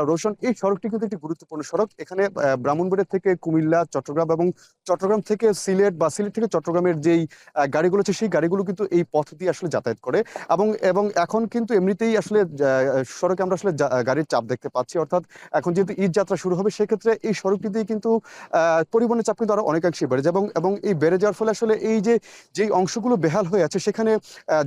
রোশন, এই সড়কটি কিন্তু একটি গুরুত্বপূর্ণ সড়ক। এখানে ব্রাহ্মণবাড়িয়া থেকে কুমিল্লা, চট্টগ্রাম এবং চট্টগ্রাম থেকে সিলেট বা সিলেট থেকে চট্টগ্রামের যেই গাড়িগুলো আছে সেই গাড়িগুলো কিন্তু এই পথ দিয়ে আসলে যাতায়াত করে, এবং এখন কিন্তু এমনিতেই আসলে সড়কে আমরা আসলে গাড়ির চাপ দেখতে পাচ্ছি। অর্থাৎ এখন যেহেতু ঈদ যাত্রা শুরু হবে সেক্ষেত্রে এই সড়কটি দিয়ে কিন্তু পরিবহনের চাপ কিন্তু আরো অনেকাংশই বেড়ে যায়, এবং এই বেড়ে যাওয়ার ফলে আসলে এই যেই অংশগুলো বেহাল হয়ে আছে সেখানে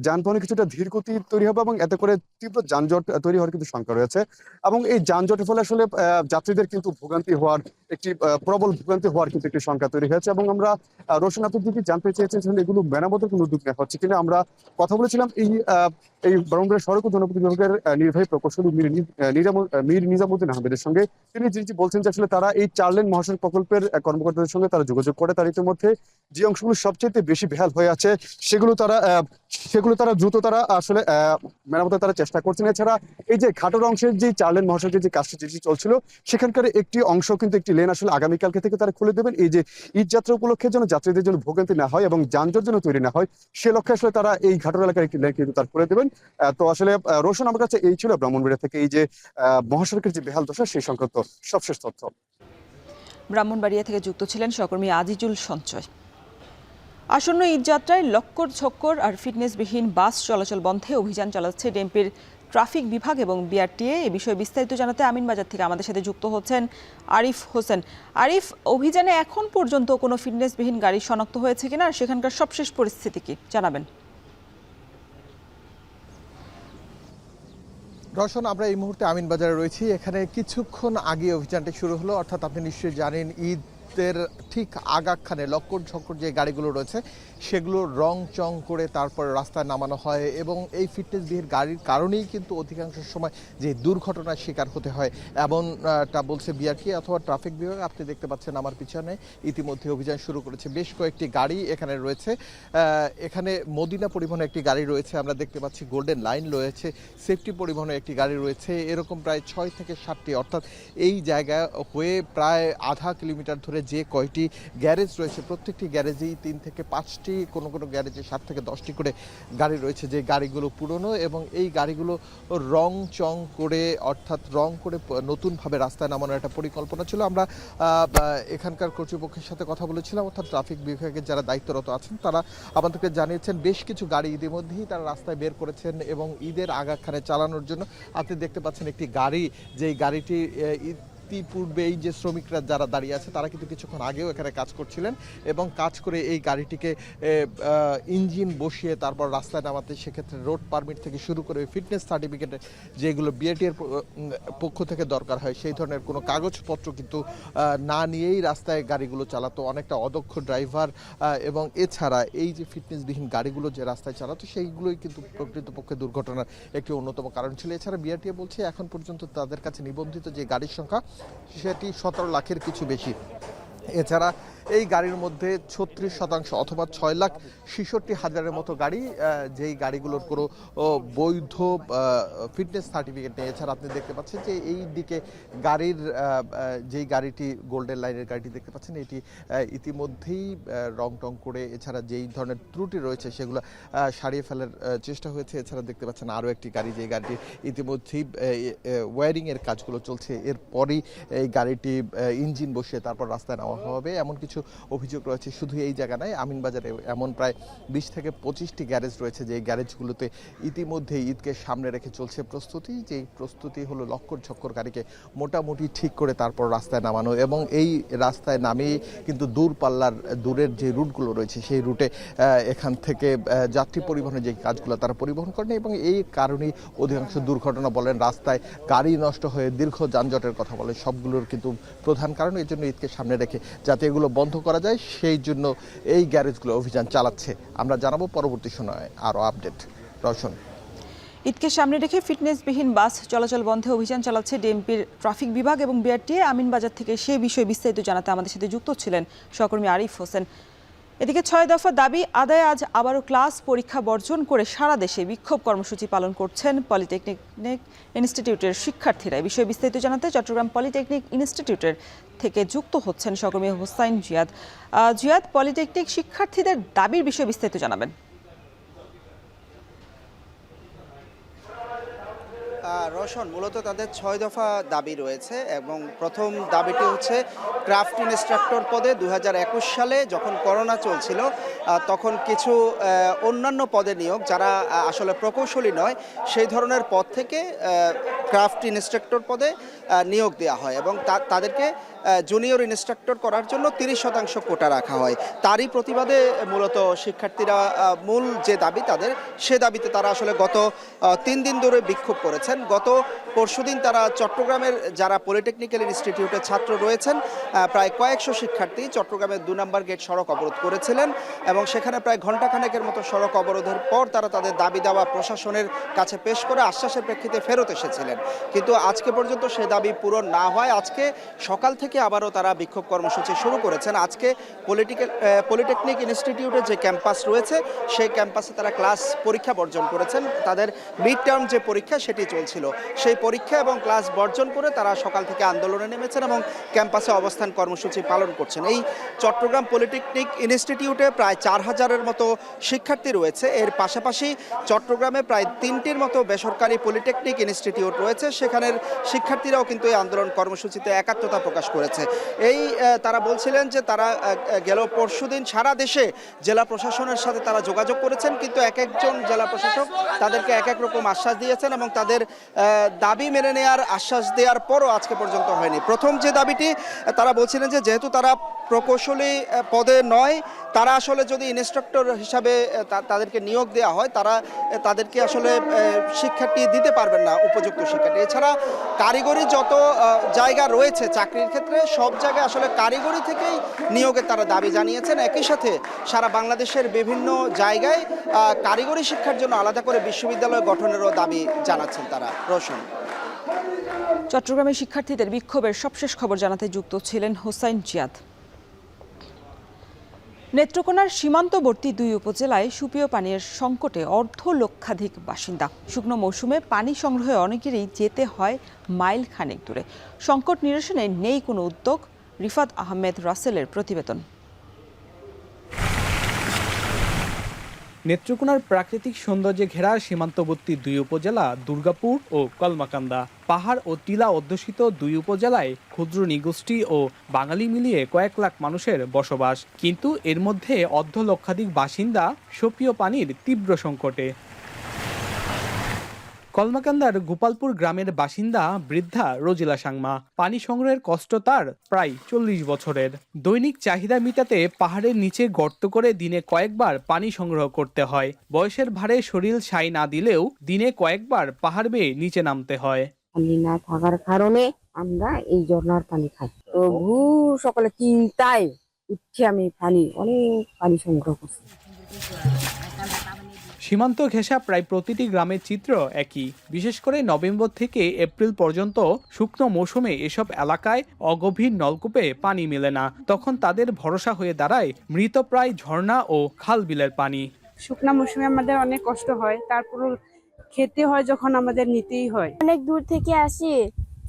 যানবাহনে কিছুটা ধীর গতি তৈরি হবে এবং এতে করে তীব্র যানজট তৈরি হওয়ার কিন্তু শঙ্কা রয়েছে। এবং এই যানজটের ফলে আসলে যাত্রীদের কিন্তু ভোগান্তি হওয়ার প্রবল ভোগান্তি হওয়ার কিন্তু একটি শঙ্কা তৈরি হয়েছে। এবং আমরা রোশন আপনি যদি জানতে চেয়েছেন এগুলো মেরামতের কোনো উদ্যোগ নেওয়া হচ্ছে কিনা, আমরা কথা বলেছিলাম এই ব্রাহ্মণবাড়িয়া সড়ক ও জনপথ বিভাগের নির্বাহী প্রকৌশলী মীর নিজামুদ্দিন আহমেদের সঙ্গে। তিনি যেটি বলছেন যে আসলে তারা এই 4 লেন মহাসড়ক প্রকল্পের কর্মকর্তাদের সঙ্গে তারা যোগাযোগ করে, তার ইতিমধ্যে যে অংশগুলো সবচেয়ে বেশি বেহাল হয়ে আছে সেগুলো তারা দ্রুত তারা আসলে মেরামতের তারা চেষ্টা করছেন। এছাড়া এই যে ঘাটোর অংশের যে 4 লেন মহাসড়কের যে কাজটি যেটি চলছিল সেখানকার একটি অংশ কিন্তু একটি লেন আসলে আগামীকালকে থেকে তারা খুলে দেবেন, এই যে ঈদ যাত্রা উপলক্ষে যেন যাত্রীদের জন্য ভোগান্তি না হয় এবং যানজট যেন তৈরি না হয় সে লক্ষ্যে আসলে তারা এই ঘাটোর এলাকার একটি লেন কিন্তু তারা খুলে দেবেন। তো আসলে রোশন আমার কাছে এই ছিল ব্রাহ্মণবাড়িয়া থেকে এই যে মহাসড়কের যে বেহাল দশা সেই সংক্রান্ত সবশেষ তথ্য। ব্রাহ্মণবাড়িয়া থেকে যুক্ত ছিলেন সহকর্মী আজিজুল সঞ্চয়। আসন্ন ঈদ যাত্রায় লক্কর ছক্কর আর ফিটনেসবিহীন বাস চলাচল বন্ধে অভিযান চালাচ্ছে ডিএমপির ট্রাফিক বিভাগ এবং বিআরটিএ। এ বিষয়ে বিস্তারিত জানাতে আমিনবাজার থেকে আমাদের সাথে যুক্ত হচ্ছেন আরিফ হোসেন। আরিফ, অভিযানে এখন পর্যন্ত কোনো ফিটনেসবিহীন গাড়ি শনাক্ত হয়েছে কিনা আর সেখানকার সবশেষ পরিস্থিতি কি জানাবেন? রওশন, আমরা এই মুহূর্তে আমিনবাজারে রয়েছি। এখানে কিছুক্ষণ আগে অভিযানটি শুরু হলো, অর্থাৎ আপনি নিশ্চয়ই জানেন ঈদের ঠিক আগাখানে লক্কর ঝক্কর যে গাড়িগুলো রয়েছে সেগুলো রং চং করে তারপর রাস্তায় নামানো হয় এবং এই ফিটনেসবিহীন গাড়ির কারণেই কিন্তু অধিকাংশ সময় যে দুর্ঘটনার শিকার হতে হয় এমনটা বলছে বিআরটি অথবা ট্রাফিক বিভাগ। আপনি দেখতে পাচ্ছেন আমার পিছনে ইতিমধ্যে অভিযান শুরু করেছে, বেশ কয়েকটি গাড়ি এখানে রয়েছে। এখানে মদিনা পরিবহনে একটি গাড়ি রয়েছে, আমরা দেখতে পাচ্ছি গোল্ডেন লাইন রয়েছে, সেফটি পরিবহনে একটি গাড়ি রয়েছে, এরকম প্রায় 6 থেকে 7টি, অর্থাৎ এই জায়গা হয়ে প্রায় আধা কিলোমিটার ধরে যে কয়টি গ্যারেজ রয়েছে প্রত্যেকটি গ্যারেজেই 3 থেকে 5টি, কোনো কোনো গ্যারেজে 7 থেকে 10টি করে গাড়ি রয়েছে, যে গাড়িগুলো পুরনো এবং এই গাড়িগুলো রং চং করে অর্থাৎ রং করে নতুনভাবে রাস্তায় নামানোর একটা পরিকল্পনা ছিল। আমরা এখানকার কর্তৃপক্ষের সাথে কথা বলেছিলাম, অর্থাৎ ট্রাফিক বিভাগের যারা দায়িত্বরত আছেন তারা আমাদেরকে জানিয়েছেন বেশ কিছু গাড়ি ইতিমধ্যেই তারা রাস্তায় বের করেছেন এবং ঈদের আগাখানে চালানোর জন্য। আপনি দেখতে পাচ্ছেন একটি গাড়ি, যেই গাড়িটি ইতিপূর্বে এই যে শ্রমিকরা যারা দাঁড়িয়ে আছে তারা কিন্তু কিছুক্ষণ আগেও এখানে কাজ করছিলেন এবং কাজ করে এই গাড়িটিকে ইঞ্জিন বসিয়ে তারপর রাস্তায় নামাতে সেক্ষেত্রে রোড পারমিট থেকে শুরু করে ফিটনেস সার্টিফিকেট যেগুলো বিআরটিএর পক্ষ থেকে দরকার হয় সেই ধরনের কোনো কাগজপত্র কিন্তু না নিয়েই রাস্তায় গাড়িগুলো চালাতো অনেকটা অদক্ষ ড্রাইভার এবং এছাড়া এই যে ফিটনেসবিহীন গাড়িগুলো যে রাস্তায় চালাতো সেইগুলোই কিন্তু প্রকৃতপক্ষে দুর্ঘটনার একটি অন্যতম কারণ ছিল। এছাড়া বিআরটিএ বলছে এখন পর্যন্ত তাদের কাছে নিবন্ধিত যে গাড়ির সংখ্যা সেটি 17 লাখের কিছু বেশি। এছাড়া এই গাড়ির মধ্যে 36% অথবা 6,66,000-এর মতো গাড়ি, যেই গাড়িগুলোর কোনো বৈধ ফিটনেস সার্টিফিকেট নেই। এছাড়া আপনি দেখতে পাচ্ছেন যে এই দিকে গাড়ির যেই গাড়িটি গোল্ডেন লাইনের গাড়িটি দেখতে পাচ্ছেন এটি ইতিমধ্যেই রং টং করে এছাড়া যেই ধরনের ত্রুটি রয়েছে সেগুলো সারিয়ে ফেলার চেষ্টা হয়েছে। এছাড়া দেখতে পাচ্ছেন আরও একটি গাড়ি, যেই গাড়িটি ইতিমধ্যেই ওয়্যারিংয়ের কাজগুলো চলছে, এরপরই এই গাড়িটি ইঞ্জিন বসিয়ে তারপর রাস্তায় নেওয়া হবে এমন কিছু অভিযোগ রয়েছে। শুধু এই জায়গা নয়, আমিনবাজারে এমন প্রায় 20 থেকে 25টি গ্যারেজ রয়েছে, যে গ্যারেজগুলোতে ইতিমধ্যে ঈদকে সামনে রেখে চলছে প্রস্তুতি। যেই প্রস্তুতি হলো লক্কর ঝক্কর গাড়িকে মোটামুটি ঠিক করে তারপর রাস্তায় নামানো এবং এই রাস্তায় নামিয়ে কিন্তু দূরের যে রুটগুলো রয়েছে সেই রুটে এখান থেকে যাত্রী পরিবহনের যে কাজগুলো তারা পরিবহন করেন এবং এই কারণেই অধিকাংশ দুর্ঘটনা বলেন, রাস্তায় গাড়ি নষ্ট হয়ে দীর্ঘ যানজটের কথা বলে, সবগুলোর কিন্তু প্রধান কারণ। এই জন্য ঈদকে সামনে রেখে যাতে এগুলো বন্ধ করা যায় সেই জন্য এই গ্যারেজগুলো অভিযান চালাচ্ছে। আমরা জানাবো পরবর্তী সময়ে আরও আপডেট। রওশন, ঈদকে সামনে রেখে ফিটনেসবিহীন বাস চলাচল বন্ধে অভিযান চালাচ্ছে ডিএমপির ট্রাফিক বিভাগ এবং বিআরটিএ। আমিনবাজার থেকে সে বিষয়ে বিস্তারিত জানাতে আমাদের সাথে যুক্ত ছিলেন সহকর্মী আরিফ হোসেন। এদিকে 6 দফা দাবি আদায়ে আজ আবারও ক্লাস পরীক্ষা বর্জন করে সারা দেশে বিক্ষোভ কর্মসূচি পালন করছেন পলিটেকনিক ইনস্টিটিউটের শিক্ষার্থীরা। এই বিষয়ে বিস্তারিত জানাতে চট্টগ্রাম পলিটেকনিক ইনস্টিটিউটের থেকে যুক্ত হচ্ছেন সহকর্মী হোসাইন জিয়াদ। জিয়াদ, পলিটেকনিক শিক্ষার্থীদের দাবির বিষয়ে বিস্তারিত জানাবেন। রওশন, মূলত তাদের 6 দফা দাবি রয়েছে এবং প্রথম দাবিটি হচ্ছে ক্রাফট ইনস্ট্রাক্টর পদে 2021 সালে যখন করোনা চলছিল তখন কিছু অন্যান্য পদে নিয়োগ, যারা আসলে প্রকৌশলী নয় সেই ধরনের পদ থেকে ক্রাফট ইনস্ট্রাক্টর পদে নিয়োগ দেওয়া হয় এবং তাদেরকে জুনিয়র ইনস্ট্রাক্টর করার জন্য 30% কোটা রাখা হয়। তারই প্রতিবাদে মূলত শিক্ষার্থীরা মূল যে দাবি তাদের, সে দাবিতে তারা আসলে গত 3 দিন ধরে বিক্ষোভ করেছেন। গত পরশুদিন তারা চট্টগ্রামের যারা পলিটেকনিক্যাল ইনস্টিটিউটের ছাত্র রয়েছেন প্রায় কয়েকশো শিক্ষার্থী চট্টগ্রামের 2 নম্বর গেট সড়ক অবরোধ করেছিলেন এবং সেখানে প্রায় ঘণ্টাখানেকের মতো সড়ক অবরোধের পর তারা তাদের দাবি দেওয়া প্রশাসনের কাছে পেশ করে আশ্বাসের প্রেক্ষিতে ফেরত এসেছিলেন। কিন্তু আজকে পর্যন্ত সে দাবি পূরণ না হয় আজকে সকাল থেকে আবারও তারা বিক্ষোভ কর্মসূচি শুরু করেছেন। আজকে পলিটেকনিক ইনস্টিটিউটের যে ক্যাম্পাস রয়েছে সেই ক্যাম্পাসে তারা ক্লাস পরীক্ষা বর্জন করেছেন। তাদের মিড টার্ম যে পরীক্ষা সেটি চলছিল, সেই পরীক্ষা এবং ক্লাস বর্জন করে তারা সকাল থেকে আন্দোলনে নেমেছেন এবং ক্যাম্পাসে অবস্থান কর্মসূচি পালন করছেন। এই চট্টগ্রাম পলিটেকনিক ইনস্টিটিউটে প্রায় 4000-এর মতো শিক্ষার্থী রয়েছে। এর পাশাপাশি চট্টগ্রামে প্রায় 3টির মতো বেসরকারি পলিটেকনিক ইনস্টিটিউট রয়েছে, সেখানের শিক্ষার্থীরাও কিন্তু এই আন্দোলন কর্মসূচিতে একাত্মতা প্রকাশ করেছে। তারা বলছিলেন যে তারা গেল পরশুদিন সারা দেশে জেলা প্রশাসনের সাথে তারা যোগাযোগ করেছেন, কিন্তু এক একজন জেলা প্রশাসক তাদেরকে এক এক রকম আশ্বাস দিয়েছেন এবং তাদের দাবি মেনে নেওয়ার আশ্বাস দেওয়ার পরও আজকে পর্যন্ত হয়নি। প্রথম যে দাবিটি তারা বলছিলেন যে যেহেতু তারা প্রকৌশলী পদে নয়, তারা আসলে যদি ইনস্ট্রাক্টর হিসাবে তাদেরকে নিয়োগ দেওয়া হয়, তাদেরকে আসলে শিক্ষাটি দিতে পারবেন না, উপযুক্ত শিক্ষাটি। এছাড়া কারিগরি যত জায়গা রয়েছে চাকরির ক্ষেত্রে, সব জায়গায় আসলে কারিগরি থেকেই নিয়োগের তারা দাবি জানিয়েছেন। একই সাথে সারা বাংলাদেশের বিভিন্ন জায়গায় কারিগরি শিক্ষার জন্য আলাদা করে বিশ্ববিদ্যালয় গঠনেরও দাবি জানাচ্ছেন তারা। রোশন। চট্টগ্রামের শিক্ষার্থীদের বিক্ষোভের সবশেষ খবর জানাতে যুক্ত ছিলেন হোসাইন জিয়াদ। নেত্রকোনার সীমান্তবর্তী 2 উপজেলায় সুপেয় পানীয় সংকটে অর্ধলক্ষাধিক বাসিন্দা। শুকনো মৌসুমে পানি সংগ্রহে অনেকেরই যেতে হয় মাইল খানেক দূরে। সংকট নিরসনে নেই কোনো উদ্যোগ। রিফাত আহমেদ রাসেলের প্রতিবেদন। নেত্রকোনার প্রাকৃতিক সৌন্দর্যে ঘেরা সীমান্তবর্তী 2 উপজেলা দুর্গাপুর ও কলমাকান্দা। পাহাড় ও টিলা অধ্যুষিত 2 উপজেলায় ক্ষুদ্র নৃগোষ্ঠী ও বাঙালি মিলিয়ে কয়েক লাখ মানুষের বসবাস, কিন্তু এর মধ্যে অর্ধলক্ষাধিক বাসিন্দা সুপেয় পানির তীব্র সংকটে। কলমাকান্দার গোপালপুর গ্রামের বাসিন্দা বৃদ্ধা রোজিলা সাংমা। পানি সংগ্রহের কষ্ট তার প্রায় 40 বছরের। দৈনিক চাহিদা মেটাতে পাহাড়ের নিচে গর্ত করে দিনে কয়েকবার পানি সংগ্রহ করতে হয়। বয়সের ভারে শরীর সাই না দিলেও দিনে কয়েকবার পাহাড় বেয়ে নিচে নামতে হয়। পানি না থাকার কারণে আমরা এই ঝর্ণার পানি খাই। তো ভোর সকালে 3টায় উঠে আমি অনেক পানি সংগ্রহ করছি। সীমান্ত ঘেঁষা প্রায় প্রতিটি গ্রামের চিত্র একই। বিশেষ করে নভেম্বর থেকে এপ্রিল পর্যন্ত শুকনো মৌসুমে এসব এলাকায় অগভীর নলকূপে পানি মেলে না। তখন তাদের ভরসা হয়ে দাঁড়ায় মৃতপ্রায় ঝর্ণা ও খাল বিলের পানি। শুকনো মৌসুমে আমাদের অনেক কষ্ট হয়, তারপর খেতে হয় যখন আমাদের নিতেই হয়। অনেক দূর থেকে আসি,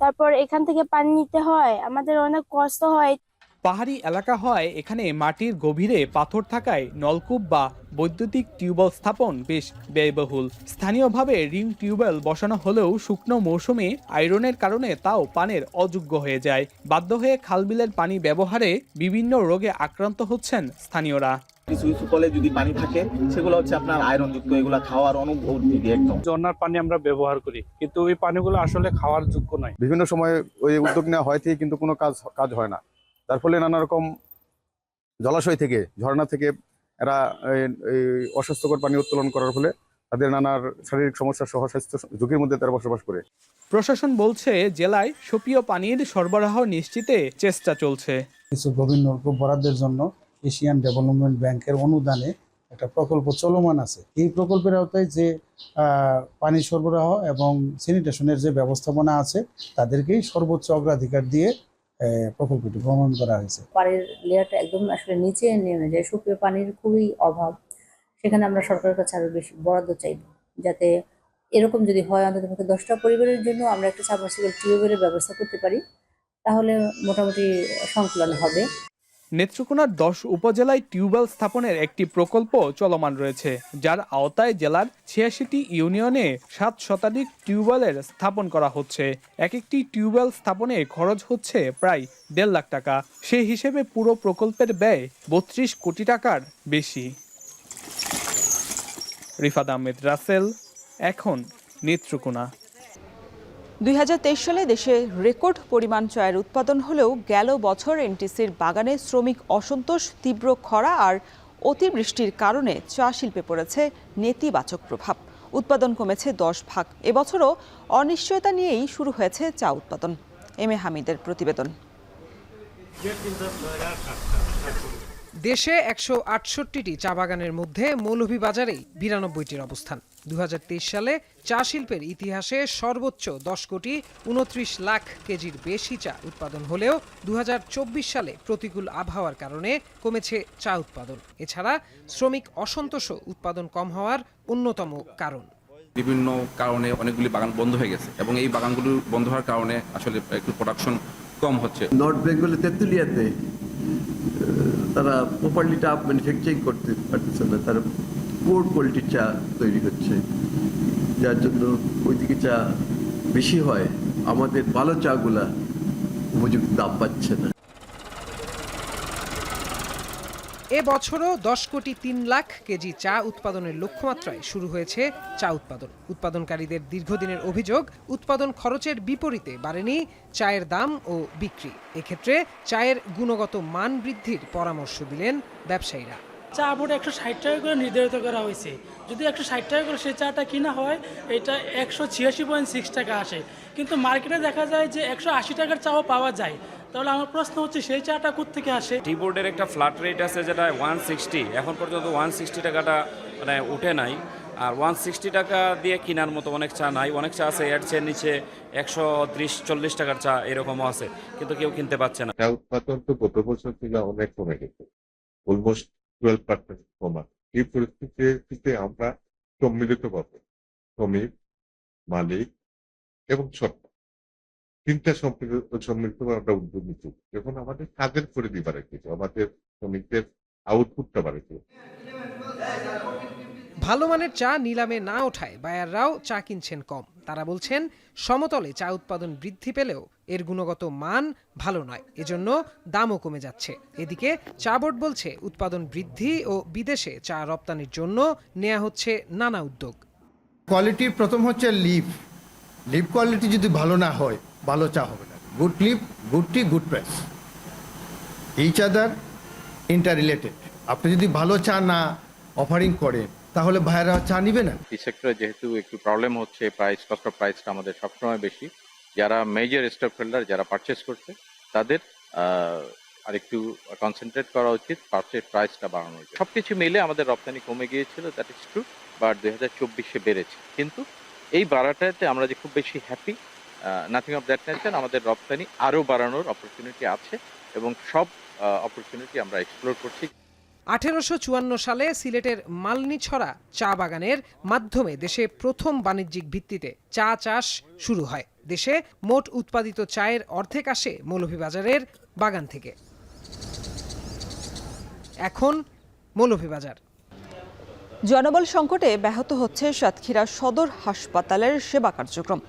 তারপর এখান থেকে পানি নিতে হয়, আমাদের অনেক কষ্ট হয়। পাহাড়ি এলাকা হয় এখানে মাটির গভীরে পাথর থাকায় নলকূপ বা বৈদ্যুতিক টিউবওয়েল স্থাপন বেশ ব্যয়বহুল। স্থানীয়ভাবে রিং টিউবওয়েল বসানো হলেও শুকনো মৌসুমে আয়রনের কারণে তাও পানির অযোগ্য হয়ে যায়। বাধ্য হয়ে খালবিলের পানি ব্যবহারে বিভিন্ন রোগে আক্রান্ত হচ্ছেন স্থানীয়রা। কিছু কিছু কলে যদি পানি থাকে সেগুলো হচ্ছে আপনার আয়রন যুক্ত, এগুলো খাওয়ার অনুপযোগী একদম। ঝর্ণার পানি আমরা ব্যবহার করি, কিন্তু ওই পানিগুলো আসলে খাওয়ার যোগ্য নয়। বিভিন্ন সময় ওই উদ্যোগ নেওয়া হয় থেকে কিন্তু কোনো কাজ হয় না। তার ফলে নানা রকম জলাশয় থেকে, ঝর্ণা থেকে এরা অস্বাস্থ্যকর পানি উত্তোলন করার ফলে তাদের নানা শারীরিক সমস্যা সহ স্বাস্থ্য ঝুঁকির মধ্যে তারা বসবাস করে। প্রশাসন বলছে জেলায় সুপেয় পানির সরবরাহ নিশ্চিতে চেষ্টা চলছে। কিছু গভীর নলকূপ বরাদ্দের জন্য এশিয়ান ডেভেলপমেন্ট ব্যাংকের অনুদানে একটা প্রকল্প চলমান আছে। এই প্রকল্পের আওতায় যে পানি সরবরাহ এবং স্যানিটেশনের যে ব্যবস্থাপনা আছে তাদেরকেই সর্বোচ্চ অগ্রাধিকার দিয়ে প্রকল্পটি প্রণয়ন করা হয়েছে। পানির লেয়ারটা একদম আসলে নিচে নেমে যায়, সুপেয় পানির খুবই অভাব। সেখানে আমরা সরকারের কাছে আরো বেশি বরাদ্দ চাইব, যাতে এরকম যদি হয় অন্তত 10টা পরিবারের জন্য আমরা একটা সাবমার্সিবল টিউবওয়েলের ব্যবস্থা করতে পারি, তাহলে মোটামুটি সংকুলন হবে। নেত্রকোনার 10 উপজেলায় টিউবওয়েল স্থাপনের একটি প্রকল্প চলমান রয়েছে, যার আওতায় জেলার 86টি ইউনিয়নে 7 শতাধিক টিউবওয়েলের স্থাপন করা হচ্ছে। এক একটি টিউবওয়েল স্থাপনে খরচ হচ্ছে প্রায় 1.5 লাখ টাকা। সেই হিসেবে পুরো প্রকল্পের ব্যয় 32 কোটি টাকার বেশি। রিফাত আহমেদ রাসেল, এখন নেত্রকোনা। 2023 সালে দেশে রেকর্ড পরিমাণ চয়ের উৎপাদন হলেও গেল বছর এনটিসির বাগানে শ্রমিক অসন্তোষ, তীব্র খরা আর অতিবৃষ্টির কারণে চা শিল্পে পড়েছে নেতিবাচক প্রভাব। উৎপাদন কমেছে 10 ভাগ। এবছরও অনিশ্চয়তা নিয়েই শুরু হয়েছে চা উৎপাদন। এম এ হামিদের প্রতিবেদন। দেশে 168টি চা বাগানের মধ্যে মৌলভীবাজারেই 92টির অবস্থান। 2023 সালে চা শিল্পের ইতিহাসে সর্বোচ্চ 10 কোটি 29 লাখ কেজির বেশি চা উৎপাদন হলেও 2024 সালে প্রতিকূল আবহাওয়ার কারণে কমেছে চা উৎপাদন। এছাড়া শ্রমিক অসন্তোষও উৎপাদন কম হওয়ার অন্যতম কারণ। বিভিন্ন কারণে অনেকগুলি বাগান বন্ধ হয়ে গেছে এবং এই বাগানগুলো বন্ধ হওয়ার কারণে আসলে একটু প্রোডাকশন কম হচ্ছে। নর্থ বেঙ্গলে তেঁতুলিয়াতে তারা প্রপারলি চা ম্যানুফ্যাকচারিং করতে পারতেছে না, তারা পোর কোয়ালিটির চা তৈরি হচ্ছে, যার জন্য ওইদিকে চা বেশি হয় আমাদের ভালো চাগুলা উপযুক্ত দাম পাচ্ছে না। এ বছরও 10 কোটি 3 লাখ কেজি চা উৎপাদনের লক্ষ্যমাত্রায় শুরু হয়েছে চা উৎপাদন। উৎপাদনকারীদের দীর্ঘদিনের অভিযোগ, উৎপাদন খরচের বিপরীতে বাড়েনি চায়ের দাম ও বিক্রি। এক্ষেত্রে চায়ের গুণগত মান বৃদ্ধির পরামর্শ দিলেন ব্যবসায়ীরা। চা বোর্ডে 160 টাকা করে নির্ধারিত করা হয়েছে। যদি 160 টাকা করে সেই চাটা কিনা হয়, এটা 186.6 টাকা আসে, কিন্তু মার্কেটে দেখা যায় যে 180 টাকার চাও পাওয়া যায়। তাহলে আমার প্রশ্ন হচ্ছে সেই চাটা কোত্থেকে আসে? টি বোর্ডের একটা ফ্ল্যাট রেট আছে যেটা 160, এখন পর্যন্ত 160 টাকাটা মানে উঠে নাই। আর 160 টাকা দিয়ে কেনার মতো অনেক চা নাই, অনেক চা আছে এর চেয়ে নিচে 130-40 টাকার চা এরকমও আছে, কিন্তু কেউ কিনতে পারছে না। চা উৎপাদন তো গত বছর থেকে অনেক কমে গেছে, অলমোস্ট 12% কমা। এই পরিস্থিতিতে আমরা সম্মিলিতভাবে শ্রমিক, মালিক এবং সরকার তিনটা সম্মিলিতভাবে আমরা উদ্যোগ নিচ্ছি। যখন আমাদের কাজের পরিধি বাড়াইছে, আমাদের শ্রমিকদের আউটপুটটা বাড়াইছে। ভালো মানের চা নিলামে না ওঠায় বায়াররাও চা কিনছেন কম। তারা বলছেন, সমতলে চা উৎপাদন বৃদ্ধি পেলেও এর গুণগত মান ভালো নয়, এজন্য দামও কমে যাচ্ছে। এদিকে চা বোর্ড বলছে, উৎপাদন বৃদ্ধি ও বিদেশে চা রপ্তানির জন্য নেওয়া হচ্ছে নানা উদ্যোগ। কোয়ালিটির প্রথম হচ্ছে লিভ কোয়ালিটি যদি ভালো না হয়, ভালো চা হবে না। গুড লিভ, গুড টি, গুড প্রাইস, এইচ আদার ইন্টার রিলেটেড। আপনি যদি ভালো চা না অফারিং করেন, তাহলে ভাইয়েরা চা নিবে না। এই সেক্টরে যেহেতু একটু প্রবলেম হচ্ছে, কস্ট অফ প্রাইসটা আমাদের সবসময় বেশি। যারা মেজর স্টক হোল্ডার, যারা পারচেস করছে, তাদের আর একটু কনসেন্ট্রেট করা উচিত, পারচেস প্রাইসটা বাড়ানো উচিত। সবকিছু মিলে আমাদের রপ্তানি কমে গিয়েছিল, দ্যাট ইজ ট্রু, বাট 2024-এ বেড়েছে। কিন্তু এই বাড়াটাতে আমরা যে খুব বেশি happy, nothing of that nature. আমাদের রপ্তানি আরও বাড়ানোর অপরচুনিটি আছে এবং সব অপরচুনিটি আমরা এক্সপ্লোর করছি। 1854 সালে সিলেটের মালনীছড়া চা বাগানের মাধ্যমে দেশে প্রথম বাণিজ্যিক ভিত্তিতে চা চাষ শুরু হয়। দেশে মোট উৎপাদিত চায়ের অর্ধেক আসে মৌলভীবাজারের বাগান থেকে। এখন মৌলভীবাজার। জনবল সংকটে ব্যাহত হচ্ছে সাতক্ষীরা সদর হাসপাতালের সেবা কার্যক্রম।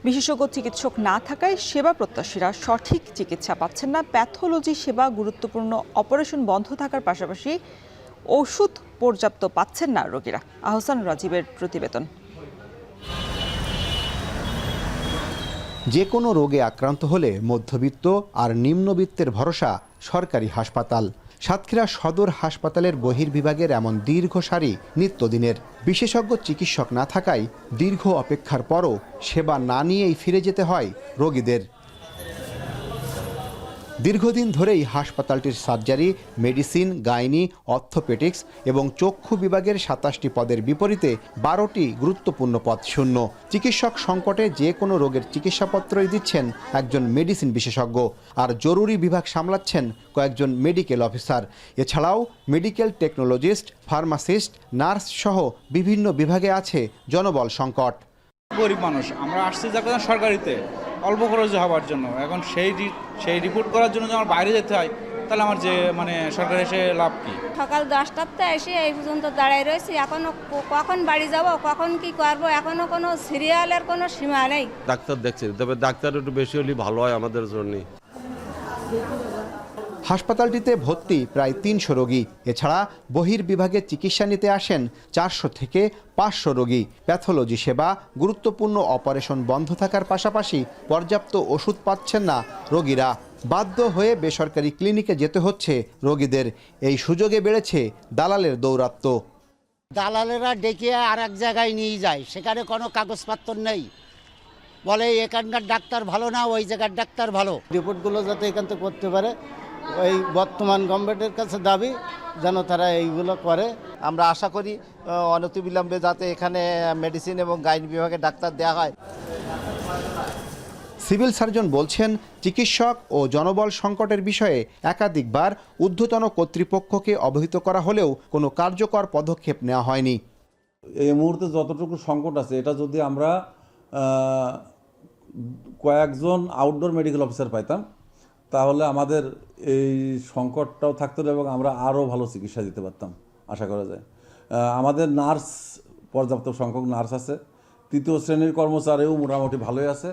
বিশেষজ্ঞ চিকিৎসক না থাকায় সেবা প্রত্যাশীরা সঠিক চিকিৎসা পাচ্ছেন না। প্যাথোলজি সেবা গুরুত্বপূর্ণ অপারেশন বন্ধ থাকার পাশাপাশি ওষুধ পর্যাপ্ত পাচ্ছেন না রোগীরা। আহসান রাজীবের প্রতিবেদন। যে কোনো রোগে আক্রান্ত হলে মধ্যবিত্ত আর নিম্নবিত্তের ভরসা সরকারি হাসপাতাল। সাতক্ষীরা সদর হাসপাতালের বহির্বিভাগের এমন দীর্ঘ সারি নিত্যদিনের। বিশেষজ্ঞ চিকিৎসক না থাকায় দীর্ঘ অপেক্ষার পরও সেবা না নিয়েই ফিরে যেতে হয় রোগীদের। দীর্ঘদিন ধরেই হাসপাতালটির সার্জারি, মেডিসিন, গাইনি, অর্থোপেডিক্স এবং চক্ষু বিভাগের 27টি পদের বিপরীতে 12টি গুরুত্বপূর্ণ পদ শূন্য। চিকিৎসক সংকটে যে কোনো রোগের চিকিৎসাপত্রই দিচ্ছেন একজন মেডিসিন বিশেষজ্ঞ, আর জরুরি বিভাগ সামলাচ্ছেন কয়েকজন মেডিকেল অফিসার। এছাড়াও মেডিকেল টেকনোলজিস্ট, ফার্মাসিস্ট, নার্স সহ বিভিন্ন বিভাগে আছে জনবল সংকট। গরিব মানুষ, আমরা আসছি যখন সরকারিতে অল্প খরচে হওয়ার জন্য, এখন সেই রিপোর্ট করার জন্য যদি আমার বাইরে যেতে হয়, তাহলে আমার যে সরকার এসে লাভ কি? সকাল 10টাতে এসে এই পর্যন্ত দাঁড়ায় রয়েছি, এখনো কখন বাড়ি যাব, কখন কি করব, এখনো কোনো সিরিয়ালের কোনো সীমা নেই। ডাক্তার দেখছি, তবে ডাক্তার একটু বেশি হলে ভালো হয় আমাদের জন্য। হাসপাতালটিতে ভর্তি প্রায় 300 রোগী। এছাড়া বহির্বিভাগে চিকিৎসা নিতে আসেন 400 থেকে 500 রোগী। প্যাথোলজি সেবা, গুরুত্বপূর্ণ অপারেশন বন্ধ থাকার পাশাপাশি পর্যাপ্ত ওষুধ পাচ্ছেন না রোগীরা। বাধ্য হয়ে বেসরকারি ক্লিনিকে যেতে হচ্ছে রোগীদের। এই সুযোগে বেড়েছে দালালের দৌরাত্ম্য। দালালেরা ডেকে আর এক জায়গায় নিয়ে যায়, সেখানে কোনো কাগজপত্র নেই, বলে এখানকার ডাক্তার ভালো না, ওই জায়গার ডাক্তার ভালো। রিপোর্টগুলো যাতে এখান থেকে করতে পারে, ওই বর্তমান গভর্নমেন্টের কাছে দাবি যেন তারা এইগুলো করে। আমরা আশা করি অনতিবিলম্বে যাতে এখানে মেডিসিন এবং গাইনি বিভাগে ডাক্তার দেওয়া হয়। সিভিল সার্জন বলছেন, চিকিৎসক ও জনবল সংকটের বিষয়ে একাধিকবার ঊর্ধ্বতন কর্তৃপক্ষকে অবহিত করা হলেও কোনো কার্যকর পদক্ষেপ নেওয়া হয়নি। এই মুহূর্তে যতটুকু সংকট আছে, এটা যদি আমরা কয়েকজন আউটডোর মেডিকেল অফিসার পাইতাম, তাহলে আমাদের এই সংকটটাও থাকতো এবং আমরা আরও ভালো চিকিৎসা দিতে পারতাম আশা করা যায়। আমাদের নার্স, পর্যাপ্ত সংখ্যক নার্স আছে, তৃতীয় শ্রেণীর কর্মচারীও মোটামুটি ভালোই আছে।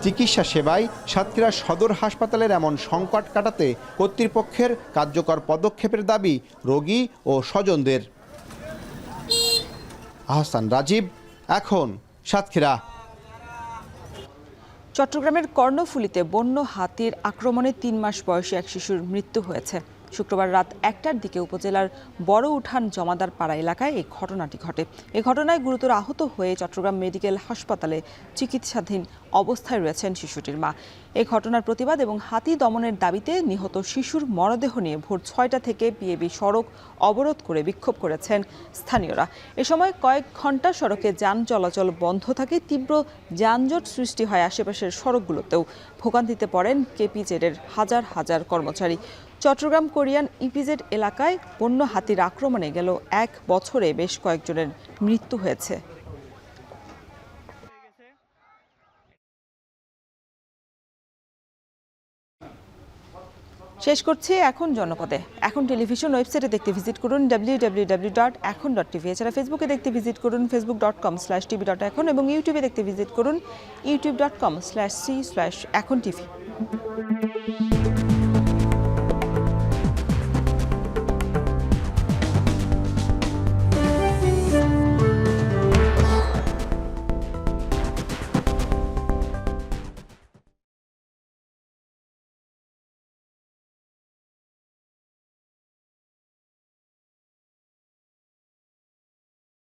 চিকিৎসা সেবায় সাতক্ষীরা সদর হাসপাতালের এমন সংকট কাটাতে কর্তৃপক্ষের কার্যকর পদক্ষেপের দাবি রোগী ও স্বজনদের। আহসান রাজীব, এখন সাতক্ষীরা। চট্টগ্রামের কর্ণফুলীতে বন্য হাতির আক্রমণে 3 মাস বয়সী এক শিশুর মৃত্যু হয়েছে। শুক্রবার রাত 1টার দিকে উপজেলার বড় উঠান জমাদার পাড়া এলাকায় এই ঘটনাটি ঘটে। এই ঘটনায় গুরুতর আহত হয়ে চট্টগ্রাম মেডিকেল হাসপাতালে চিকিৎসাধীন অবস্থায় রয়েছেন শিশুটির মা। এই ঘটনার প্রতিবাদ এবং হাতি দমনের দাবিতে নিহত শিশুর মরদেহ নিয়ে ভোর 6টা থেকে পিএবি সড়ক অবরোধ করে বিক্ষোভ করেছেন স্থানীয়রা। এ সময় কয়েক ঘন্টা সড়কে যান চলাচল বন্ধ থাকে। তীব্র যানজট সৃষ্টি হয় আশেপাশের সড়কগুলোতেও। ভোগান্তিতে পড়েন কেপিজেডের হাজার হাজার কর্মচারী। চট্টগ্রাম কোরিয়ান ইপিজেড এলাকায় বন্য হাতির আক্রমণে গেল 1 বছরে বেশ কয়েকজনের মৃত্যু হয়েছে। শেষ করছি এখন জনপদে। এখন টেলিভিশন ওয়েবসাইটে দেখতে ভিজিট করুন www.এখন.tv। এছাড়া ফেসবুকে দেখতে ভিজিট করুন facebook.com/tv.এখন এবং ইউটিউবে দেখতে ভিজিট করুন youtube.com/c/echontv।